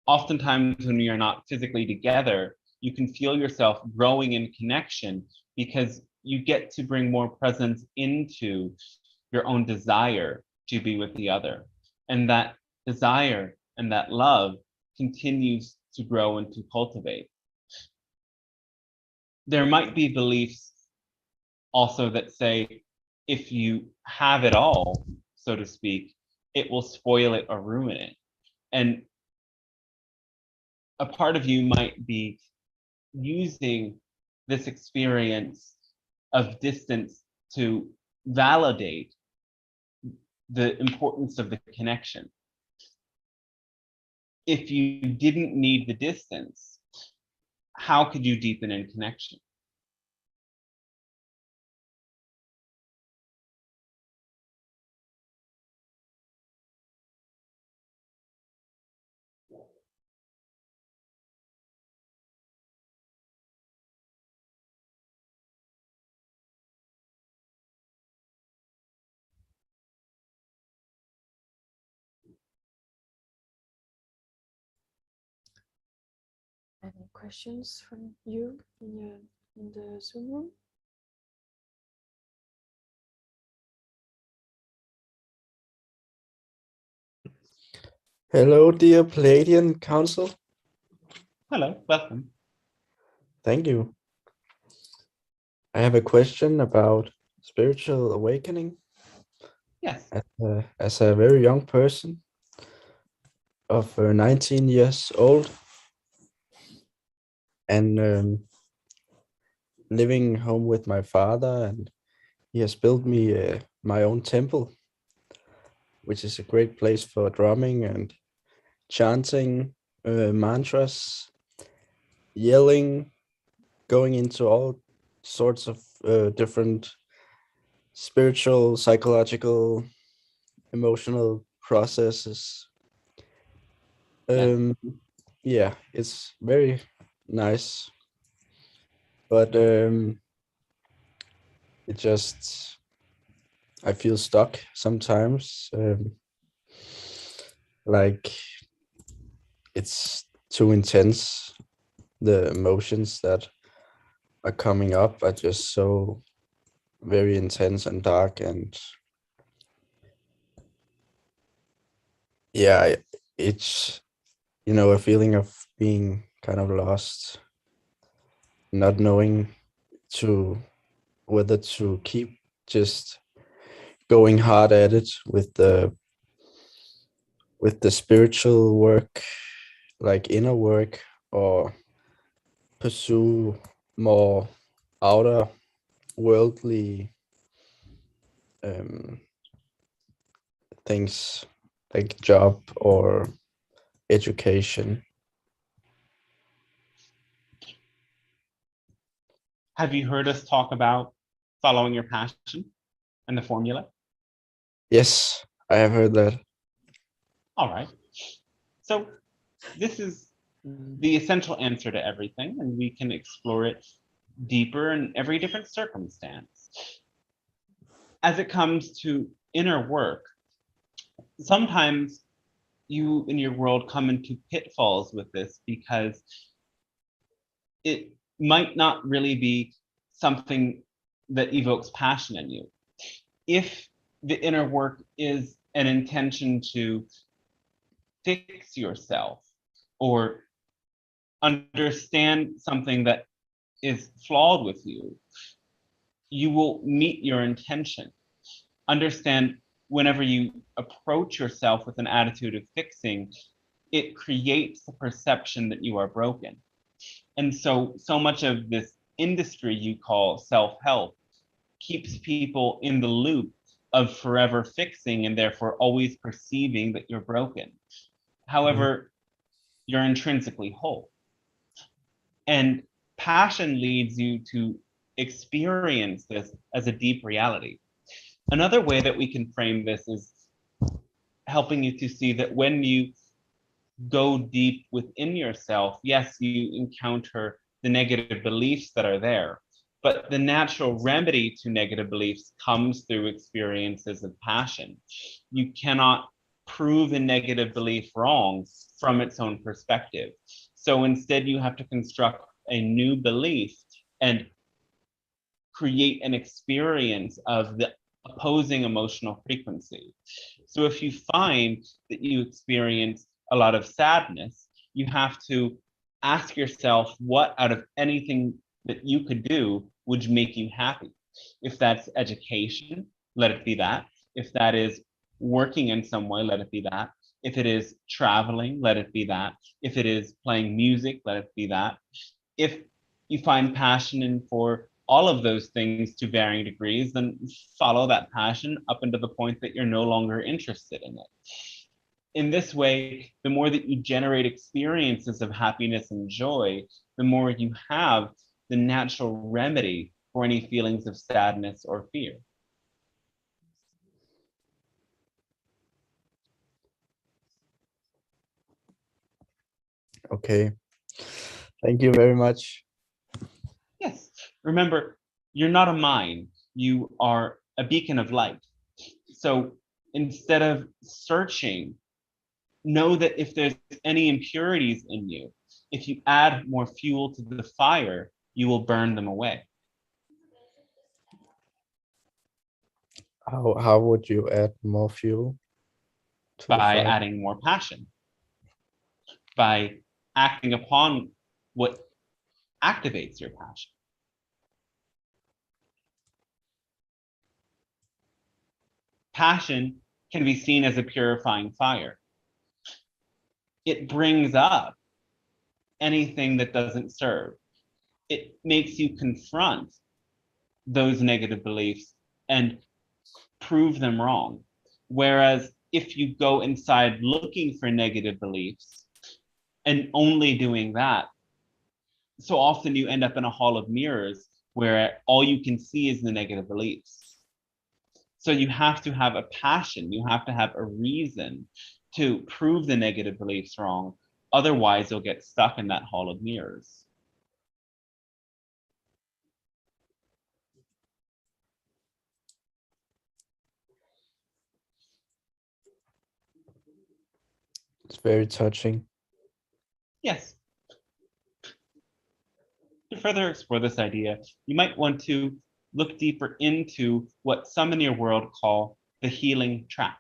oftentimes when you're not physically together, you can feel yourself growing in connection because you get to bring more presence into your own desire to be with the other. And that desire and that love continues to grow and to cultivate. There might be beliefs also that say, if you have it all, so to speak, it will spoil it or ruin it. And a part of you might be using this experience of distance to validate the importance of the connection. If you didn't need the distance, how could you deepen in connection? Any questions from you in the Zoom room? Hello, dear Pleiadian Council. Hello, welcome. Thank you. I have a question about spiritual awakening. Yes. As a very young person of 19 years old and living home with my father, and he has built me my own temple, which is a great place for drumming and chanting mantras, yelling, going into all sorts of different spiritual, psychological, emotional processes. Yeah, it's very nice, but it just, I feel stuck sometimes. Like it's too intense. The emotions that are coming up are just so very intense and dark, and yeah, it's, you know, a feeling of being kind of lost, not knowing to whether to keep just going hard at it with the spiritual work, like inner work, or pursue more outer worldly things like job or education. Have you heard us talk about following your passion and the formula? Yes, I have heard that. All right. So this is the essential answer to everything, and we can explore it deeper in every different circumstance. As it comes to inner work, sometimes you in your world come into pitfalls with this because it might not really be something that evokes passion in you. If the inner work is an intention to fix yourself or understand something that is flawed with you, you will meet your intention. Understand, whenever you approach yourself with an attitude of fixing, it creates the perception that you are broken. And so much of this industry you call self-help keeps people in the loop of forever fixing and therefore always perceiving that you're broken. However, you're intrinsically whole. And passion leads you to experience this as a deep reality. Another way that we can frame this is helping you to see that when you go deep within yourself, yes, you encounter the negative beliefs that are there, But the natural remedy to negative beliefs comes through experiences of passion. You cannot prove a negative belief wrong from its own perspective. So instead, you have to construct a new belief and create an experience of the opposing emotional frequency. So if you find that you experience a lot of sadness, you have to ask yourself what out of anything that you could do would make you happy. If that's education, let it be that. If that is working in some way, let it be that. If it is traveling, let it be that. If it is playing music, let it be that. If you find passion in for all of those things to varying degrees, then follow that passion up until the point that you're no longer interested in it. In this way, the more that you generate experiences of happiness and joy, the more you have the natural remedy for any feelings of sadness or fear. Okay. Thank you very much. Yes, remember, you're not a mind, you are a beacon of light. So instead of searching, know that if there's any impurities in you, if you add more fuel to the fire, you will burn them away. How would you add more fuel to the By fire? adding more passion, by acting upon what activates your passion. Passion can be seen as a purifying fire. It brings up anything that doesn't serve. It makes you confront those negative beliefs and prove them wrong. Whereas if you go inside looking for negative beliefs and only doing that, so often you end up in a hall of mirrors where all you can see is the negative beliefs. So you have to have a passion, you have to have a reason to prove the negative beliefs wrong. Otherwise, you'll get stuck in that hall of mirrors. It's very touching. Yes. To further explore this idea, you might want to look deeper into what some in your world call the healing trap.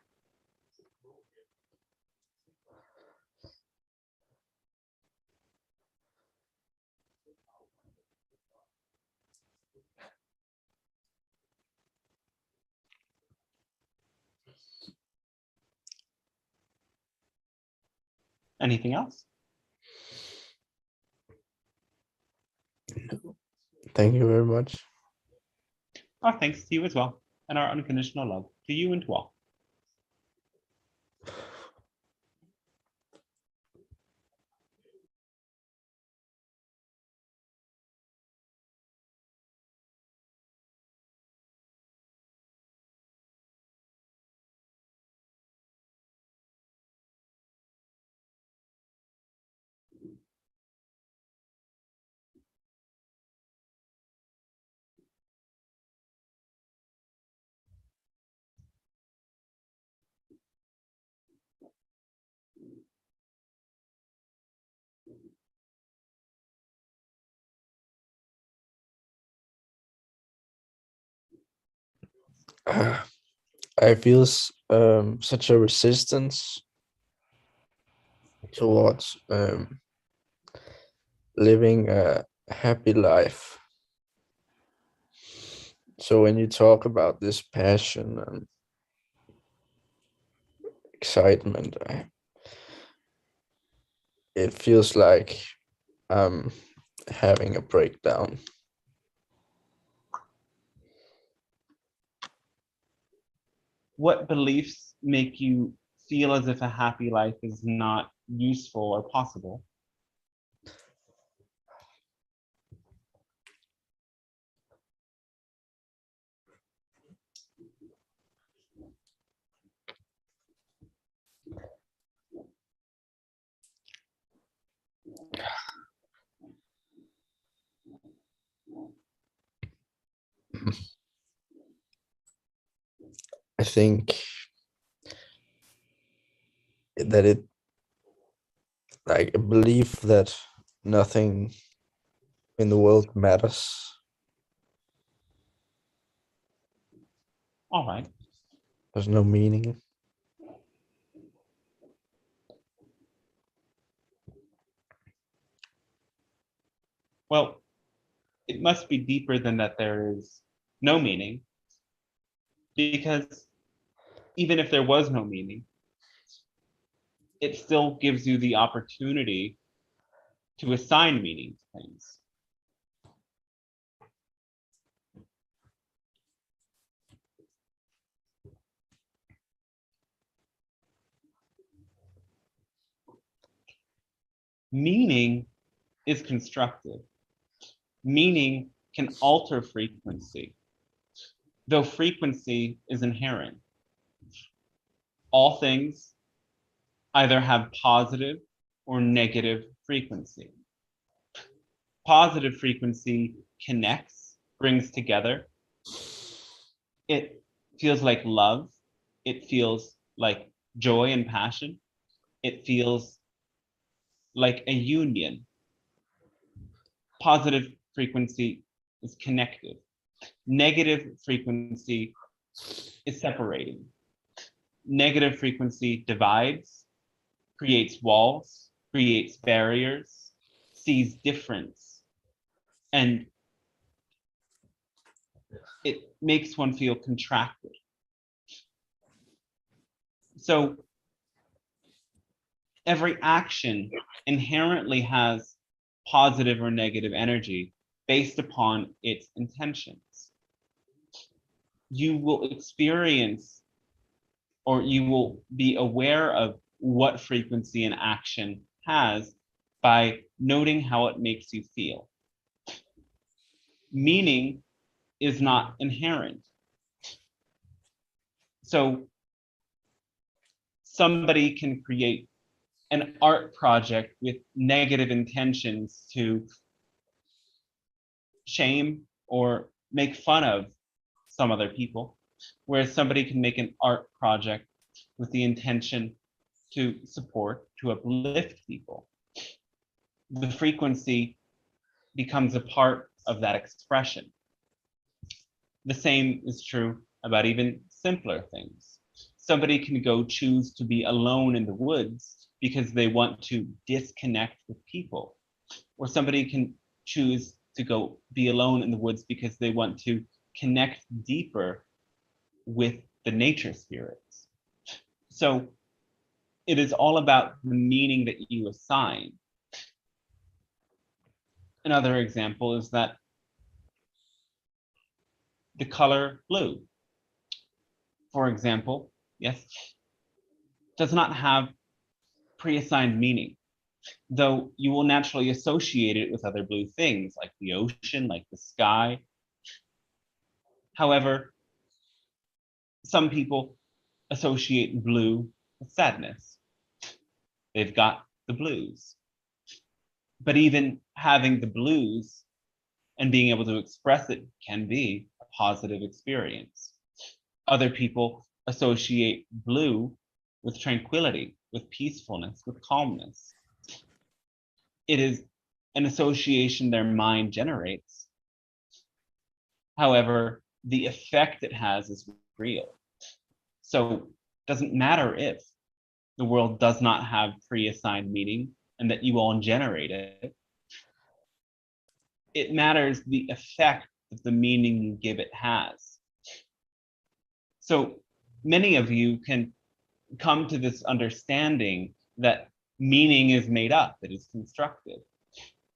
Anything else? Thank you very much. Our thanks to you as well, and our unconditional love to you and to all. I feel such a resistance towards living a happy life. So when you talk about this passion and excitement, it feels like I'm having a breakdown. What beliefs make you feel as if a happy life is not useful or possible? I think that I believe that nothing in the world matters. All right. There's no meaning. Well, it must be deeper than that there is no meaning, because even if there was no meaning, it still gives you the opportunity to assign meaning to things. Meaning is constructive. Meaning can alter frequency, though frequency is inherent. All things either have positive or negative frequency. Positive frequency connects, brings together. It feels like love. It feels like joy and passion. It feels like a union. Positive frequency is connective. Negative frequency is separating. Negative frequency divides, creates walls, creates barriers, sees difference, and it makes one feel contracted. So every action inherently has positive or negative energy based upon its intentions. You will experience, or you will be aware of what frequency an action has by noting how it makes you feel. Meaning is not inherent. So somebody can create an art project with negative intentions to shame or make fun of some other people, whereas somebody can make an art project with the intention to support, to uplift people. The frequency becomes a part of that expression. The same is true about even simpler things. Somebody can go choose to be alone in the woods because they want to disconnect with people, or somebody can choose to go be alone in the woods because they want to connect deeper with the nature spirits. So it is all about the meaning that you assign. Another example is that the color blue, for example, yes, does not have pre-assigned meaning, though you will naturally associate it with other blue things like the ocean, like the sky. However, some people associate blue with sadness. They've got the blues. But even having the blues and being able to express it can be a positive experience. Other people associate blue with tranquility, with peacefulness, with calmness. It is an association their mind generates. However, the effect it has is real. So it doesn't matter if the world does not have pre-assigned meaning and that you all generate it. It matters the effect that the meaning you give it has. So many of you can come to this understanding that meaning is made up, it is constructed.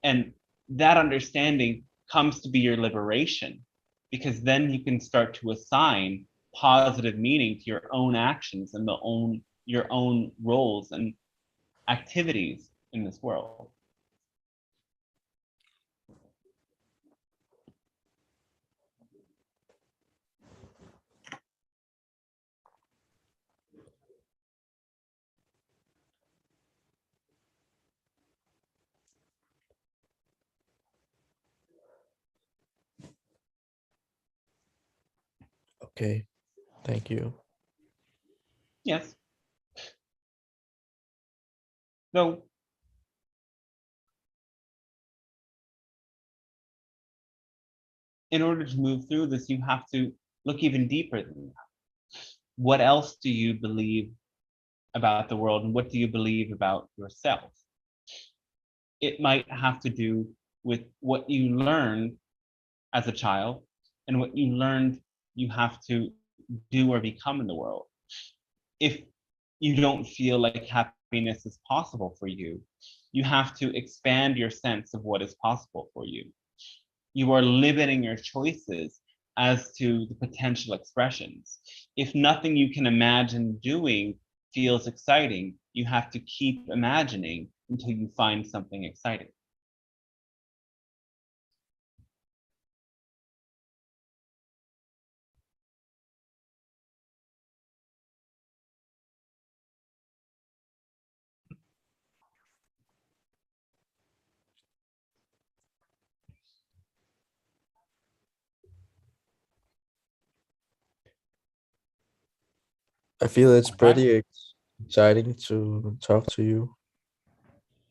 And that understanding comes to be your liberation, because then you can start to assign positive meaning to your own actions and your own roles and activities in this world. Okay, thank you. Yes. So in order to move through this, you have to look even deeper than that. What else do you believe about the world, and what do you believe about yourself? It might have to do with what you learned as a child and what you learned you have to do or become in the world. If you don't feel like happiness is possible for you, you have to expand your sense of what is possible for you. You are limiting your choices as to the potential expressions. If nothing you can imagine doing feels exciting, you have to keep imagining until you find something exciting. I feel it's All right. pretty exciting to talk to you.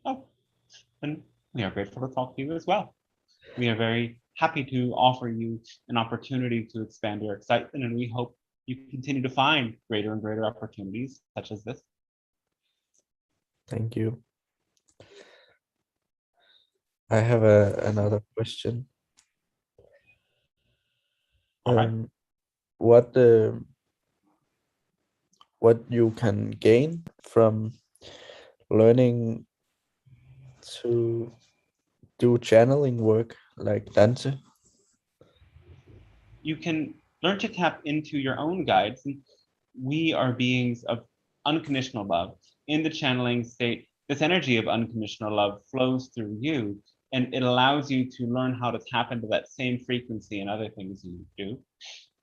Oh, and we are grateful to talk to you as well. We are very happy to offer you an opportunity to expand your excitement, and we hope you continue to find greater and greater opportunities such as this. Thank you. I have another question. All right. What you can gain from learning to do channeling work like Dante? You can learn to tap into your own guides. And we are beings of unconditional love. In the channeling state, this energy of unconditional love flows through you, and it allows you to learn how to tap into that same frequency and other things you do.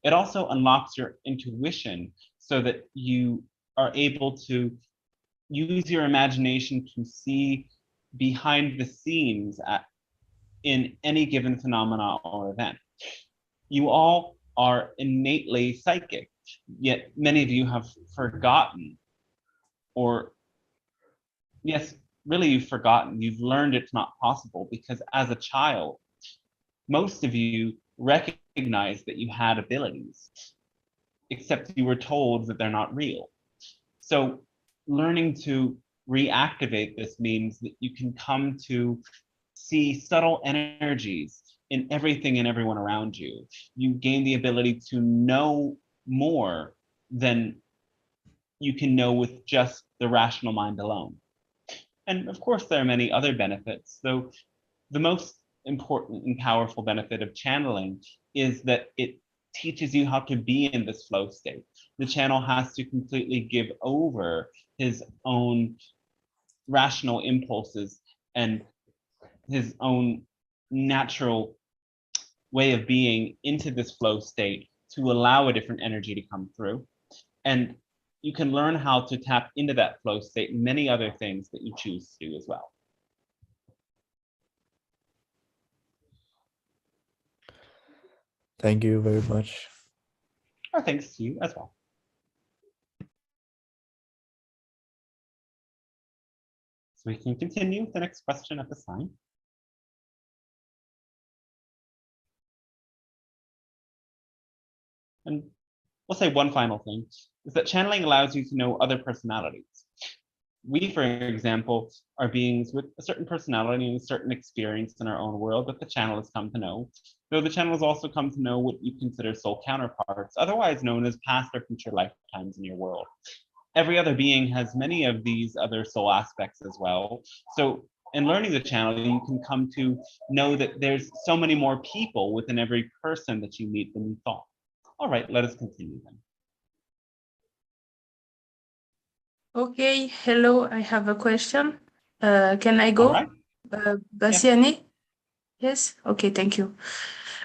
It also unlocks your intuition so that you are able to use your imagination to see behind the scenes in any given phenomena or event. You all are innately psychic, yet many of you have forgotten, or yes, really you've forgotten, you've learned it's not possible because as a child, most of you recognized that you had abilities, except you were told that they're not real. So learning to reactivate this means that you can come to see subtle energies in everything and everyone around you. You gain the ability to know more than you can know with just the rational mind alone. And of course, there are many other benefits, though the most important and powerful benefit of channeling is that it teaches you how to be in this flow state. The channel has to completely give over his own rational impulses and his own natural way of being into this flow state to allow a different energy to come through. And you can learn how to tap into that flow state and many other things that you choose to do as well. Thank you very much. Or thanks to you as well. So we can continue with the next question at this time. And we'll say one final thing, is that channeling allows you to know other personalities. We, for example, are beings with a certain personality and a certain experience in our own world that the channel has come to know, though the channel has also come to know what you consider soul counterparts, otherwise known as past or future lifetimes in your world. Every other being has many of these other soul aspects as well. So in learning the channel, you can come to know that there's so many more people within every person that you meet than you thought. All right, let us continue then. Okay, hello, I have a question. Can I go? All right. Bassiani? Yes? Okay, thank you.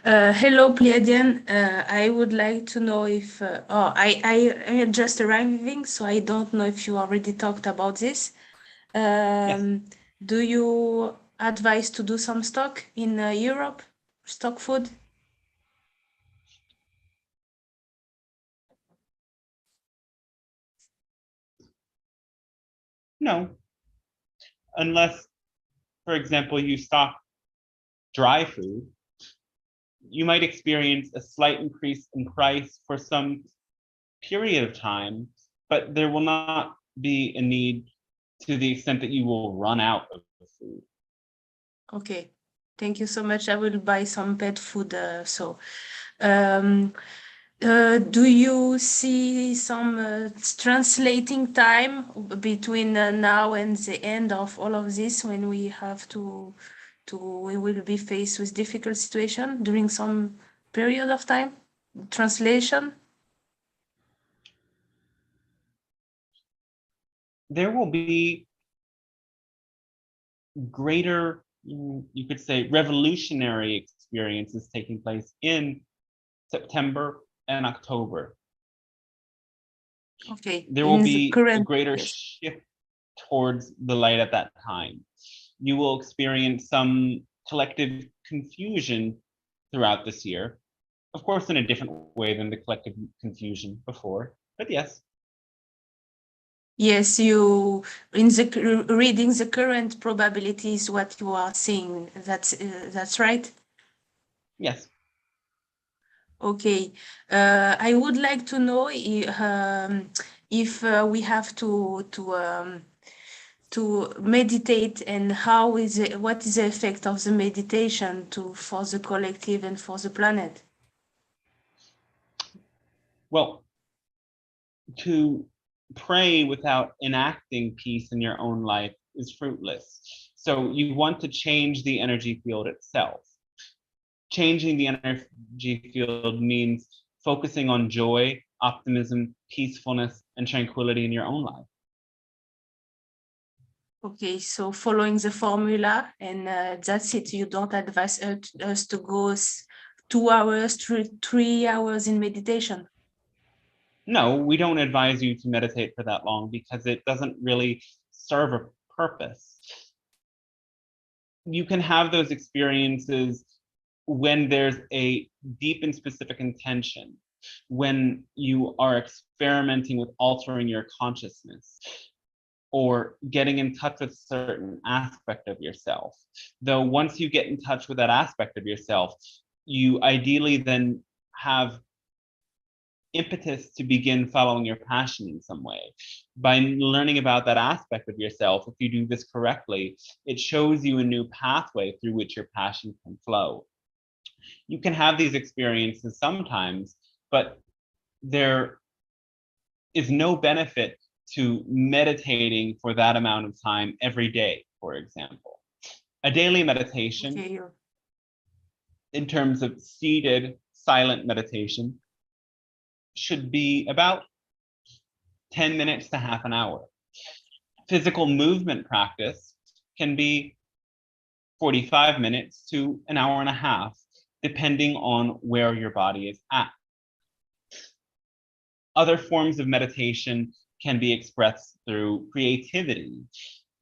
Hello, Pleiadian. I would like to know if, I am just arriving, so I don't know if you already talked about this. Do you advise to do some stock in Europe, stock food? No, unless, for example, you stock dry food, you might experience a slight increase in price for some period of time, but there will not be a need to the extent that you will run out of food. Okay, thank you so much. I will buy some pet food. Do you see some translating time between now and the end of all of this, when we have we will be faced with difficult situation during some period of time? Translation? There will be greater, you could say, revolutionary experiences taking place in September and October. Okay. There will in the be a current, greater yes. shift towards the light at that time. You will experience some collective confusion throughout this year, of course, in a different way than the collective confusion before, but yes. Yes, you in the reading the current probabilities, what you are seeing. That's right. Yes. Okay, I would like to know if we have to meditate, and what is the effect of the meditation for the collective and for the planet? Well, to pray without enacting peace in your own life is fruitless. So you want to change the energy field itself. Changing the energy field means focusing on joy, optimism, peacefulness, and tranquility in your own life. Okay, so following the formula, and that's it. You don't advise us to go 2 hours, 3 hours in meditation. No, we don't advise you to meditate for that long because it doesn't really serve a purpose. You can have those experiences when there's a deep and specific intention, when you are experimenting with altering your consciousness or getting in touch with a certain aspect of yourself. Though once you get in touch with that aspect of yourself, you ideally then have impetus to begin following your passion in some way. By learning about that aspect of yourself, if you do this correctly, it shows you a new pathway through which your passion can flow. You can have these experiences sometimes, but there is no benefit to meditating for that amount of time every day, for example. A daily meditation, Okay. in terms of seated, silent meditation, should be about 10 minutes to half an hour. Physical movement practice can be 45 minutes to an hour and a half, depending on where your body is at. Other forms of meditation can be expressed through creativity,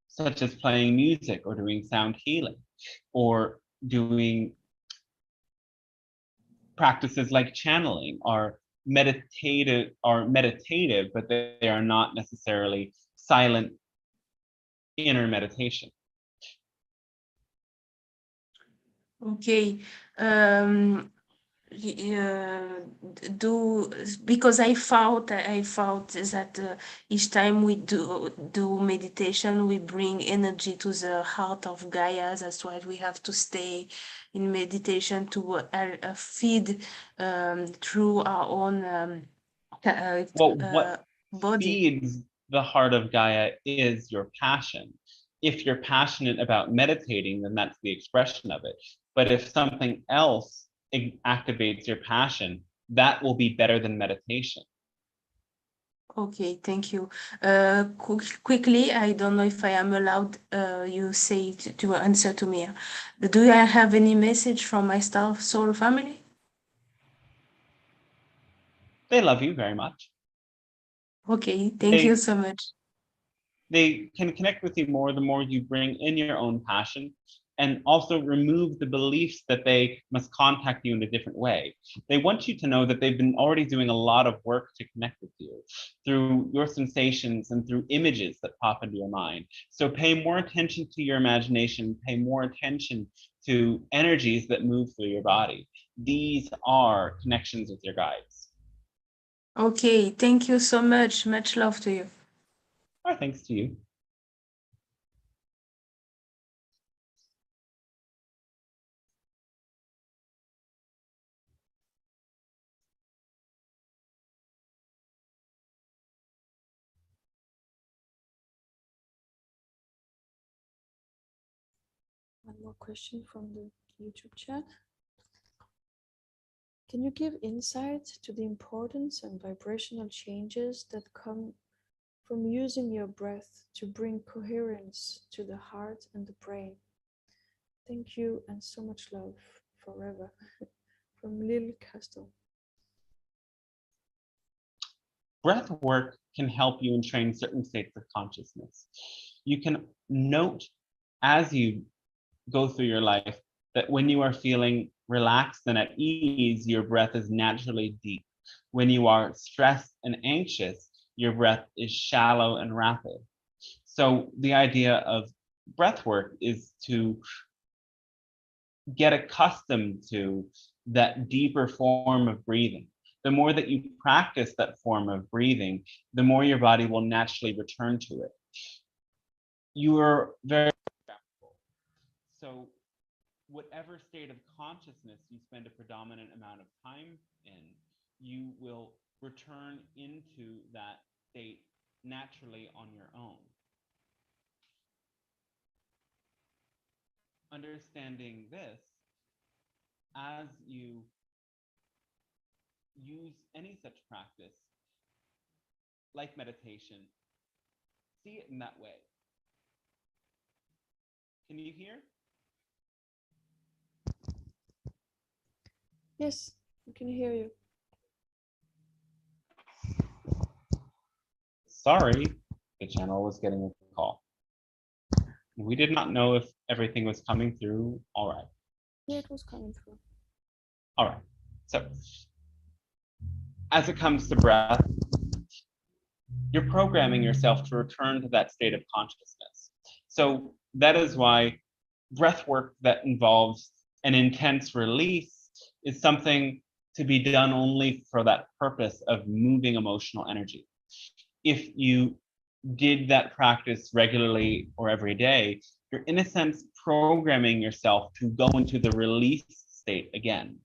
such as playing music or doing sound healing, or doing practices like channeling are meditative, but they are not necessarily silent inner meditation. Okay. Because I found that each time we do meditation, we bring energy to the heart of Gaia. That's why we have to stay in meditation to feed through our own What body. feeds the heart of Gaia is your passion. If you're passionate about meditating, then that's the expression of it. But if something else activates your passion, that will be better than meditation. Okay, thank you. Quickly, I don't know if I am allowed, you say to answer to me. Do I have any message from my Star Soul family? They love you very much. Okay, thank you so much. They can connect with you more the more you bring in your own passion. and also remove the beliefs that they must contact you in a different way. They want you to know that they've been already doing a lot of work to connect with you through your sensations and through images that pop into your mind. So pay more attention to your imagination, pay more attention to energies that move through your body. These are connections with your guides. Okay, thank you so much. Much love to you. Oh, thanks to you. One more question from the YouTube chat. Can you give insight to the importance and vibrational changes that come from using your breath to bring coherence to the heart and the brain? Thank you and so much love forever. From Lil Castle. Breath work can help you entrain certain states of consciousness. You can note as you go through your life that when you are feeling relaxed and at ease, your breath is naturally deep. When you are stressed and anxious, your breath is shallow and rapid. So the idea of breath work is to get accustomed to that deeper form of breathing. The more that you practice that form of breathing, the more your body will naturally return to it. You are very adaptable. So whatever state of consciousness you spend a predominant amount of time in, you will return into that state naturally on your own. Understanding this, as you use any such practice, like meditation, see it in that way. Can you hear? Yes, we can hear you. Sorry, the channel was getting a call. We did not know if everything was coming through all right. Yeah, it was coming through. All right, so as it comes to breath, you're programming yourself to return to that state of consciousness. So that is why breath work that involves an intense release is something to be done only for that purpose of moving emotional energy. If you did that practice regularly or every day, you're in a sense programming yourself to go into the release state again.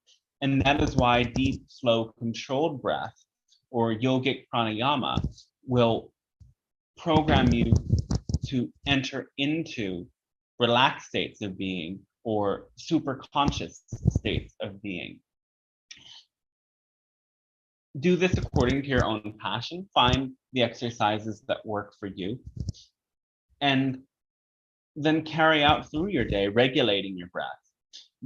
And that is why deep, slow, controlled breath or yogic pranayama will program you to enter into relaxed states of being or super conscious states of being. Do this according to your own passion. Find the exercises that work for you, and then carry out through your day, regulating your breath.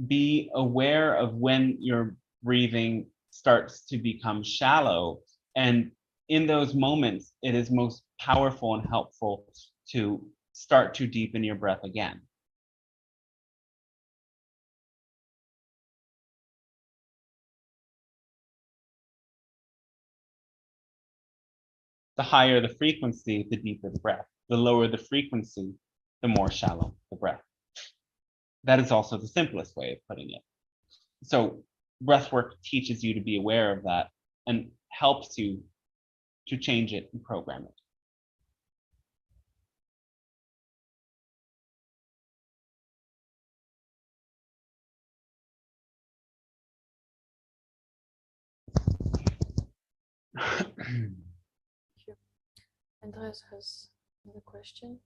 Be aware of when your breathing starts to become shallow, and in those moments, it is most powerful and helpful to start to deepen your breath again. The higher the frequency, the deeper the breath. The lower the frequency, the more shallow the breath. That is also the simplest way of putting it. So breathwork teaches you to be aware of that and helps you to change it and program it. Andreas has another question.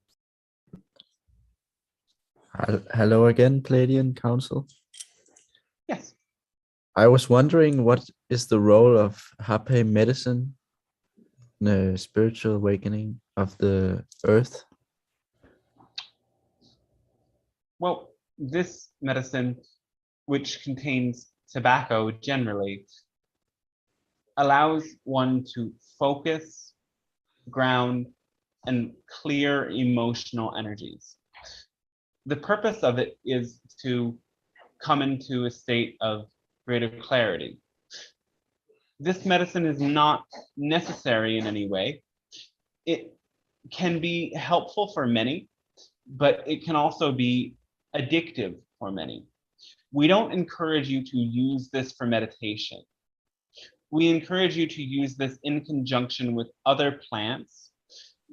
Hello again, Pleiadian Council. Yes. I was wondering, what is the role of hapè medicine in the spiritual awakening of the earth? Well, this medicine, which contains tobacco generally, allows one to focus, ground, and clear emotional energies. the purpose of it is to come into a state of greater clarity. This medicine is not necessary in any way. It can be helpful for many, but it can also be addictive for many. We don't encourage you to use this for meditation. We encourage you to use this in conjunction with other plants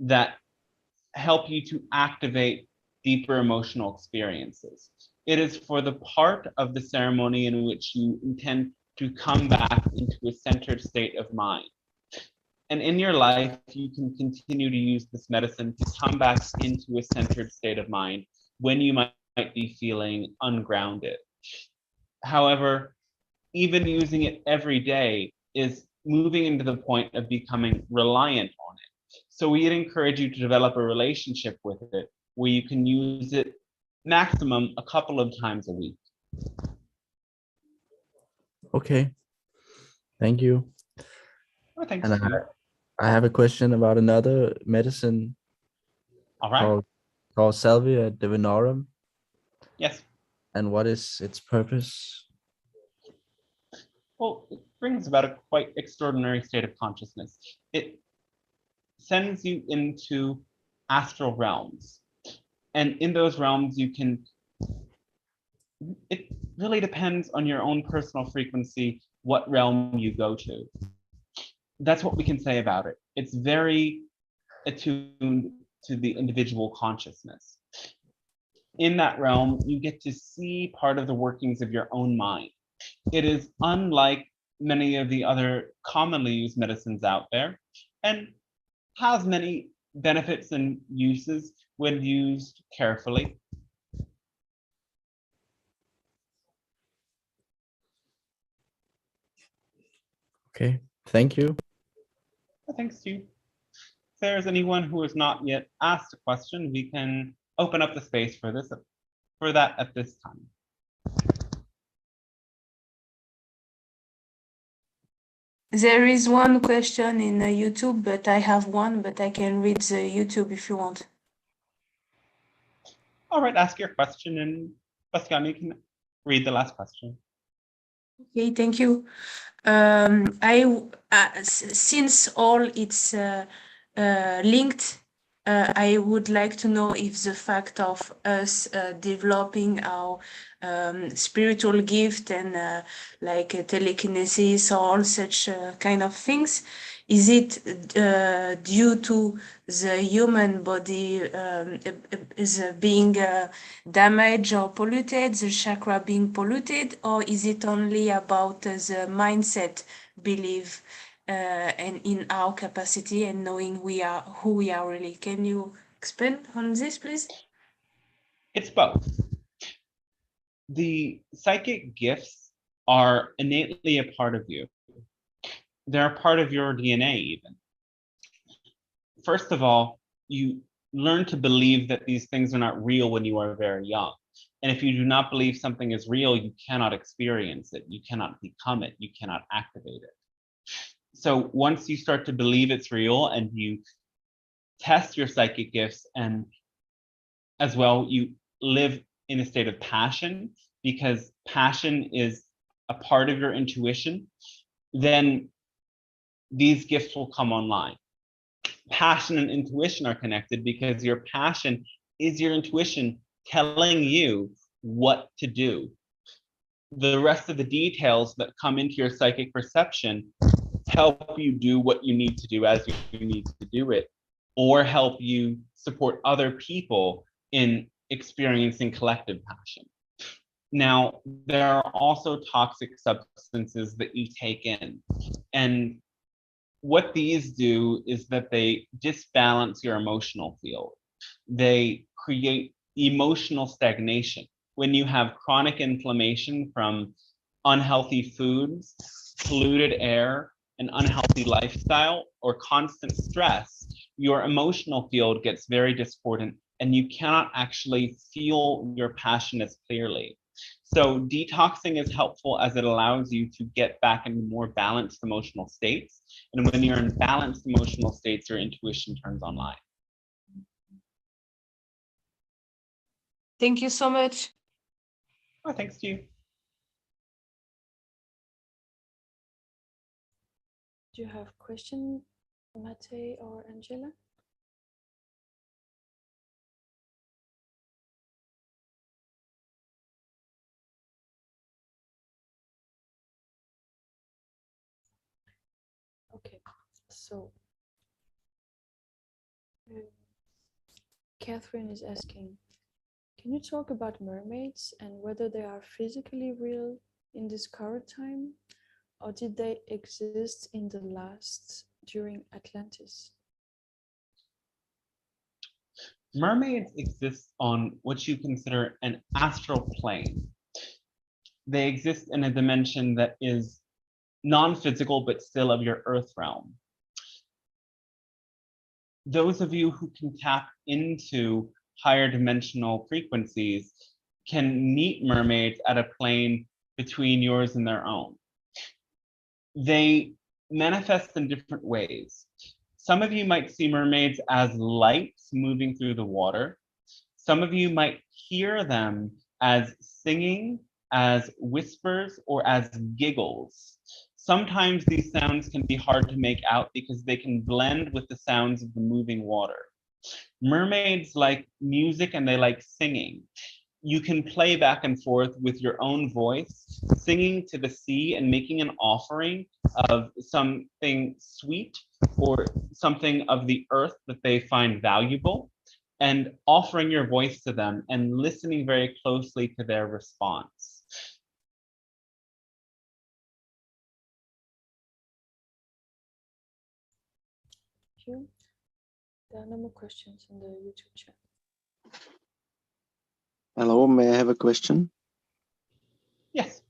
that help you to activate deeper emotional experiences. It is for the part of the ceremony in which you intend to come back into a centered state of mind. And in your life, you can continue to use this medicine to come back into a centered state of mind when you might be feeling ungrounded. However, even using it every day is moving into the point of becoming reliant on it. So we'd encourage you to develop a relationship with it where you can use it maximum a couple of times a week. Okay. Thank you. Oh, thanks. And I have a question about another medicine All right. called Salvia divinorum. Yes. And what is its purpose? Well, it brings about a quite extraordinary state of consciousness. It sends you into astral realms. And in those realms, it really depends on your own personal frequency, what realm you go to. That's what we can say about it. It's very attuned to the individual consciousness. In that realm, you get to see part of the workings of your own mind. It is unlike many of the other commonly used medicines out there and has many benefits and uses when used carefully. Okay, thank you. Thanks to you. If there's anyone who has not yet asked a question, we can open up the space for that at this time. There is one question in YouTube, but I have one, but I can read the YouTube if you want. All right, ask your question, and Bastiani can read the last question. Okay, thank you. Since all it's linked, I would like to know if the fact of us developing our spiritual gift and like telekinesis or all such kind of things, is it due to the human body is being damaged or polluted, the chakra being polluted, or is it only about the mindset belief and in our capacity and knowing who we are really? Can you expand on this, please? It's both. The psychic gifts are innately a part of you. They're a part of your DNA even. First of all, you learn to believe that these things are not real when you are very young. And if you do not believe something is real, you cannot experience it. You cannot become it. You cannot activate it. So once you start to believe it's real and you test your psychic gifts, and as well, you live in a state of passion, because passion is a part of your intuition, then these gifts will come online. Passion and intuition are connected because your passion is your intuition telling you what to do. The rest of the details that come into your psychic perception help you do what you need to do as you need to do it, or help you support other people in experiencing collective passion. Now, there are also toxic substances that you take in, and what these do is that they disbalance your emotional field. They create emotional stagnation. When you have chronic inflammation from unhealthy foods, polluted air, an unhealthy lifestyle, or constant stress, your emotional field gets very discordant and you cannot actually feel your passion as clearly. So detoxing is helpful as it allows you to get back into more balanced emotional states. And when you're in balanced emotional states, your intuition turns online. Thank you so much. Oh, thanks to you. Do you have a question, Mate or Angela? Okay, so Catherine is asking, can you talk about mermaids and whether they are physically real in this current time, or did they exist in the last during Atlantis? Mermaids exist on what you consider an astral plane. They exist in a dimension that is non-physical, but still of your earth realm. Those of you who can tap into higher dimensional frequencies can meet mermaids at a plane between yours and their own. They manifest in different ways. Some of you might see mermaids as lights moving through the water. Some of you might hear them as singing, as whispers, or as giggles. Sometimes these sounds can be hard to make out because they can blend with the sounds of the moving water. Mermaids like music and they like singing. You can play back and forth with your own voice, singing to the sea and making an offering of something sweet or something of the earth that they find valuable, and offering your voice to them and listening very closely to their response. Thank you. There are no more questions in the YouTube chat. Hello, may I have a question? Yes.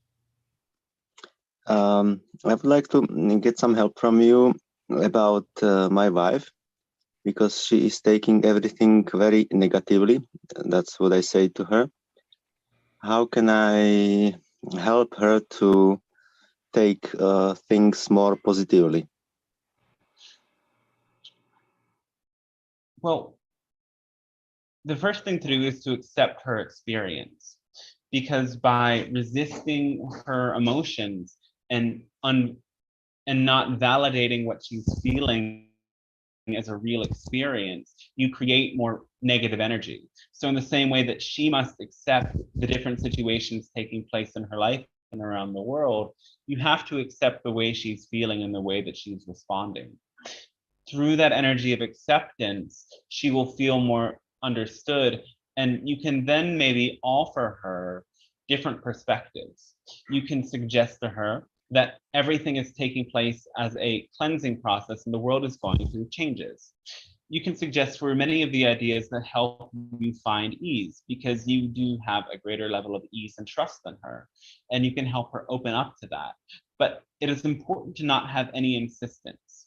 I would like to get some help from you about my wife, because she is taking everything very negatively. That's what I say to her. How can I help her to take things more positively? Well, the first thing to do is to accept her experience, because by resisting her emotions and not validating what she's feeling as a real experience, you create more negative energy. So in the same way that she must accept the different situations taking place in her life and around the world, you have to accept the way she's feeling and the way that she's responding. Through that energy of acceptance, she will feel more understood, and you can then maybe offer her different perspectives. You can suggest to her that everything is taking place as a cleansing process and the world is going through changes. You can suggest for many of the ideas that help you find ease, because you do have a greater level of ease and trust than her, and you can help her open up to that. But it is important to not have any insistence.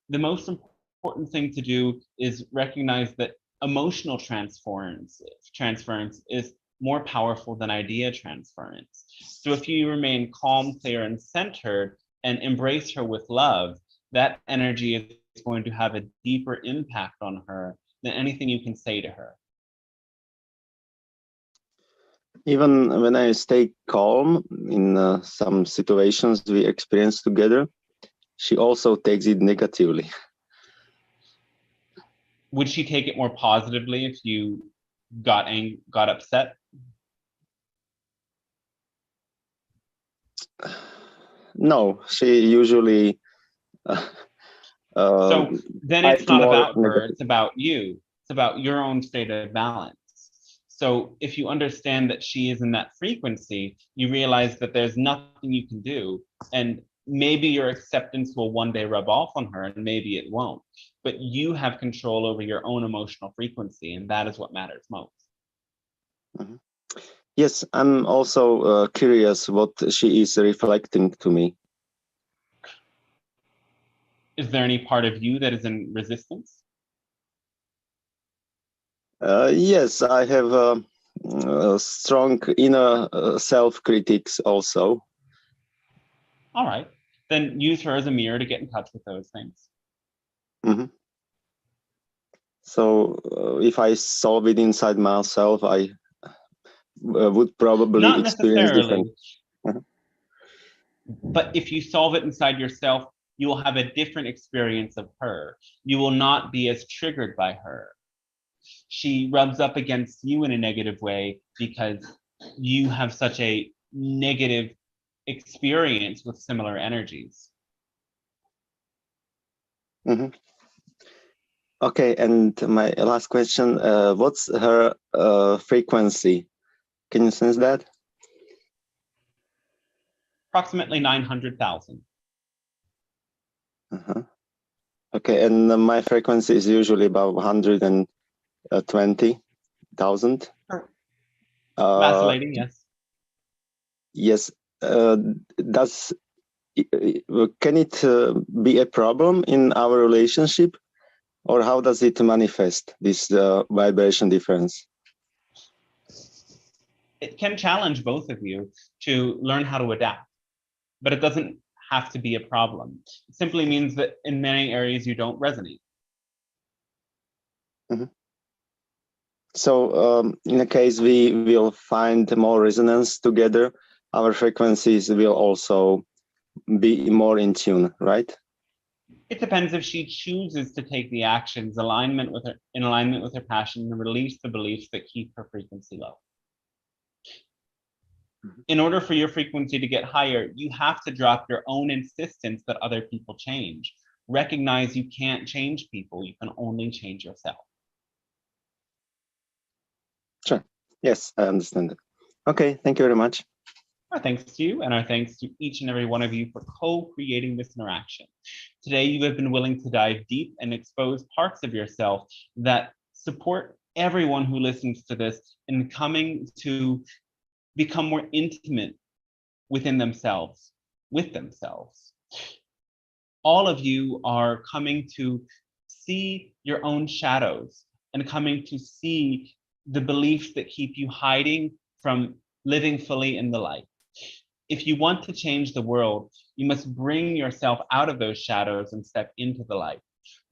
The most important thing to do is recognize that emotional transference is more powerful than idea transference. So if you remain calm, clear, and centered and embrace her with love, that energy is going to have a deeper impact on her than anything you can say to her. Even when I stay calm in some situations we experience together, she also takes it negatively. Would she take it more positively if you got upset? No, she usually so then it's not about her, negative. it's about you. It's about your own state of balance. So if you understand that she is in that frequency, you realize that there's nothing you can do, and maybe your acceptance will one day rub off on her and maybe it won't, but you have control over your own emotional frequency, and that is what matters most. Mm-hmm. Yes, I'm also curious what she is reflecting to me. Is there any part of you that is in resistance? Yes, I have a strong inner self-critics also. All right, then use her as a mirror to get in touch with those things. Mm-hmm. So if I solve it inside myself, I would probably Not experience necessarily, different. but if you solve it inside yourself, you will have a different experience of her. You will not be as triggered by her. She rubs up against you in a negative way because you have such a negative experience with similar energies. Mm-hmm. Okay, and my last question, what's her frequency? Can you sense that? Approximately 900,000. Uh-huh. Okay, and my frequency is usually about 120,000. Vacillating, yes. Yes. Can it be a problem in our relationship, or how does it manifest this vibration difference? It can challenge both of you to learn how to adapt, but it doesn't have to be a problem. It simply means that in many areas you don't resonate. Mm-hmm. So in a case we will find more resonance together, our frequencies will also be more in tune, right? It depends if she chooses to take the actions in alignment with her passion and release the beliefs that keep her frequency low. In order for your frequency to get higher, you have to drop your own insistence that other people change. Recognize you can't change people, you can only change yourself. Sure. Yes, I understand it. Okay, thank you very much. Our thanks to you, and our thanks to each and every one of you for co-creating this interaction. Today, you have been willing to dive deep and expose parts of yourself that support everyone who listens to this in coming to become more intimate within themselves, with themselves. All of you are coming to see your own shadows and coming to see the beliefs that keep you hiding from living fully in the light. If you want to change the world, you must bring yourself out of those shadows and step into the light.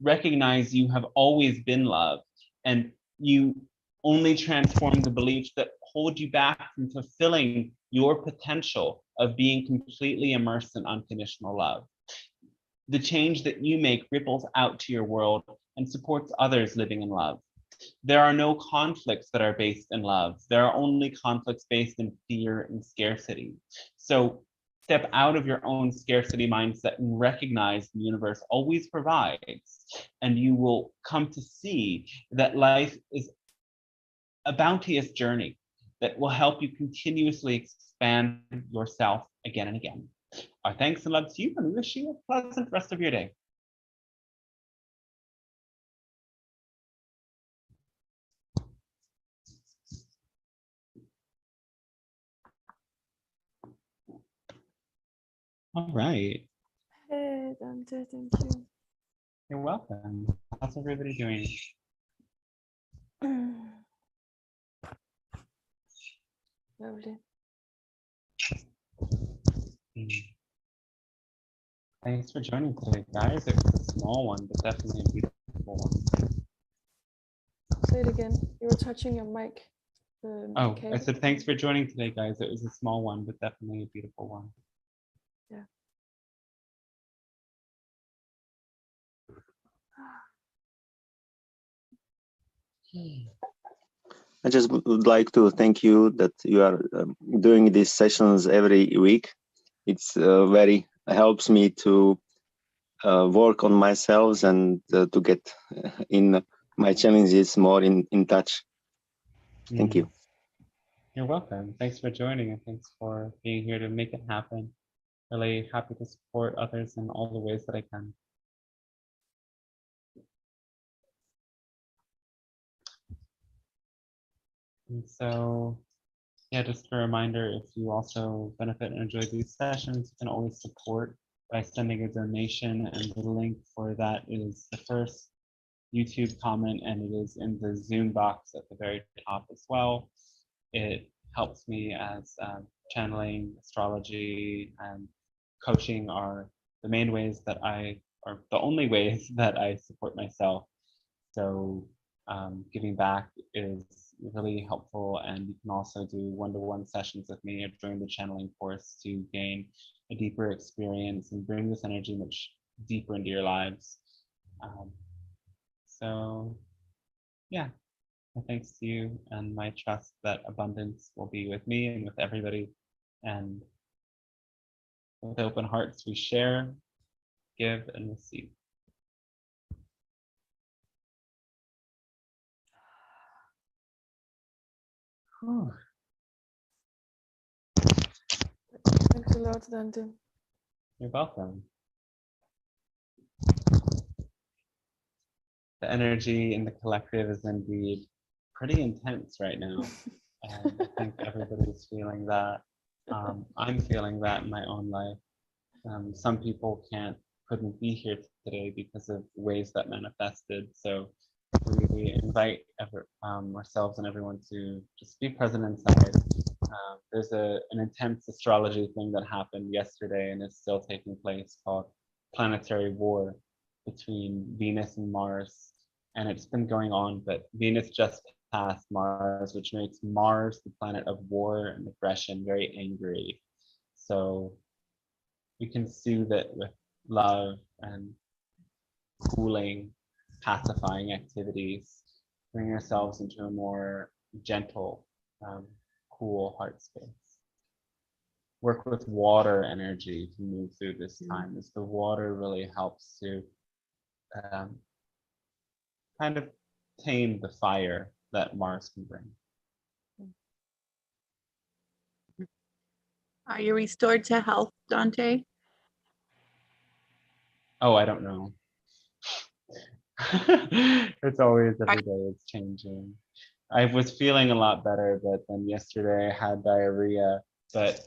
Recognize you have always been love, and you only transform the beliefs that hold you back from fulfilling your potential of being completely immersed in unconditional love. The change that you make ripples out to your world and supports others living in love. There are no conflicts that are based in love. There are only conflicts based in fear and scarcity. So step out of your own scarcity mindset and recognize the universe always provides, and you will come to see that life is a bounteous journey that will help you continuously expand yourself again and again. Our thanks and love to you, and we wish you a pleasant rest of your day. All right. Hey, Dante, thank you. You're welcome. How's everybody doing? Lovely. Thanks for joining today, guys. It was a small one, but definitely a beautiful one. Say it again. You were touching your mic. Oh, cable. I said thanks for joining today, guys. It was a small one, but definitely a beautiful one. Yeah. I just would like to thank you that you are doing these sessions every week. It's very helps me to work on myself and to get in my challenges more in touch. Thank you. You're welcome. Thanks for joining, and thanks for being here to make it happen. Really happy to support others in all the ways that I can. And so, yeah, just a reminder, if you also benefit and enjoy these sessions, you can always support by sending a donation, and the link for that is the first YouTube comment, and it is in the Zoom box at the very top as well. It helps me as channeling, astrology, and coaching are the main ways that or the only ways that I support myself. So giving back is really helpful, and you can also do one-to-one sessions with me during the channeling course to gain a deeper experience and bring this energy much deeper into your lives. So yeah, thanks to you, and my trust that abundance will be with me and with everybody, and with open hearts we share, give, and receive. Whew. Thanks a lot, Dante. You're welcome. The energy in the collective is indeed pretty intense right now. And I think everybody's feeling that. I'm feeling that in my own life. Some people couldn't be here today because of ways that manifested. So we invite ourselves and everyone to just be present inside. There's an intense astrology thing that happened yesterday and is still taking place, called planetary war between Venus and Mars. And it's been going on, but Venus just passed Mars, which makes Mars, the planet of war and aggression, very angry. So we can soothe it with love and cooling, pacifying activities, bring ourselves into a more gentle, cool heart space. Work with water energy to move through this time, as the water really helps to kind of tame the fire that Mars can bring. Are you restored to health, Dante? Oh, I don't know. It's always every day, it's changing. I was feeling a lot better, but then yesterday I had diarrhea. But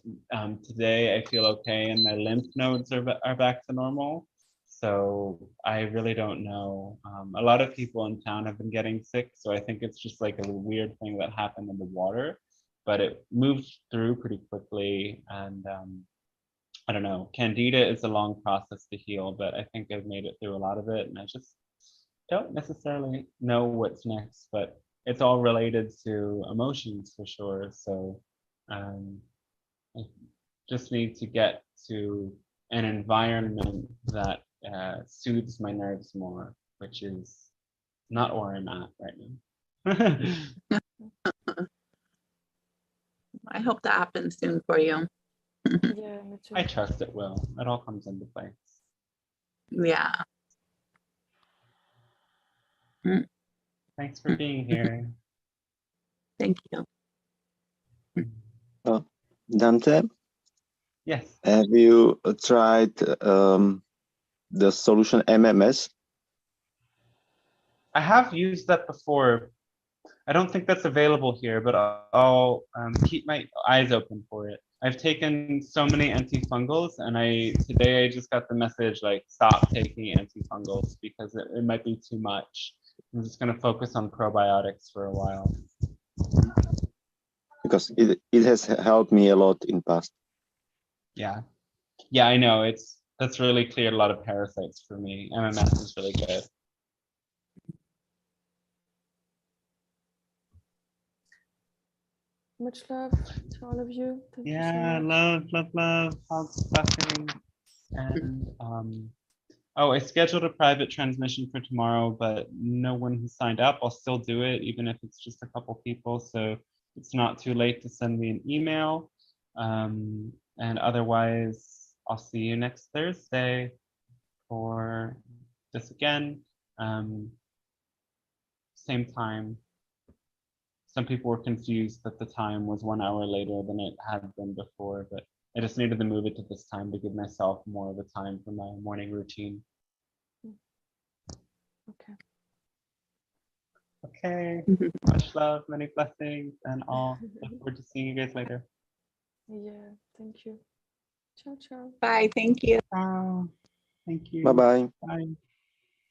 today I feel okay, and my lymph nodes are back to normal. So I really don't know. A lot of people in town have been getting sick, so I think it's just like a weird thing that happened in the water, but it moved through pretty quickly. And I don't know, Candida is a long process to heal, but I think I've made it through a lot of it, and I just don't necessarily know what's next, but it's all related to emotions for sure. So I just need to get to an environment that soothes my nerves more, which is not where I'm at right now. I hope that happens soon for you. Yeah, me too. I trust it will. It all comes into place. Yeah. Thanks for being here. Thank you. Dante, Yes. have you tried the solution MMS? I have used that before. I don't think that's available here, but I'll keep my eyes open for it. I've taken so many antifungals, and today I just got the message like, stop taking antifungals because it might be too much. I'm just going to focus on probiotics for a while. Because it has helped me a lot in past. Yeah. Yeah, I know. That's really cleared a lot of parasites for me. MMS is really good. Much love to all of you. Thank you so Yeah, much. love, hugs, blessings. And oh, I scheduled a private transmission for tomorrow, but no one has signed up. I'll still do it, even if it's just a couple people. So it's not too late to send me an email. And otherwise, I'll see you next Thursday for this again. Same time. Some people were confused that the time was 1 hour later than it had been before, but I just needed to move it to this time to give myself more of a time for my morning routine. Okay. Okay, much love, many blessings, and I'll look forward to seeing you guys later. Yeah, thank you. Ciao, ciao. Bye. Thank you. Ciao. Thank you. Bye-bye. Bye.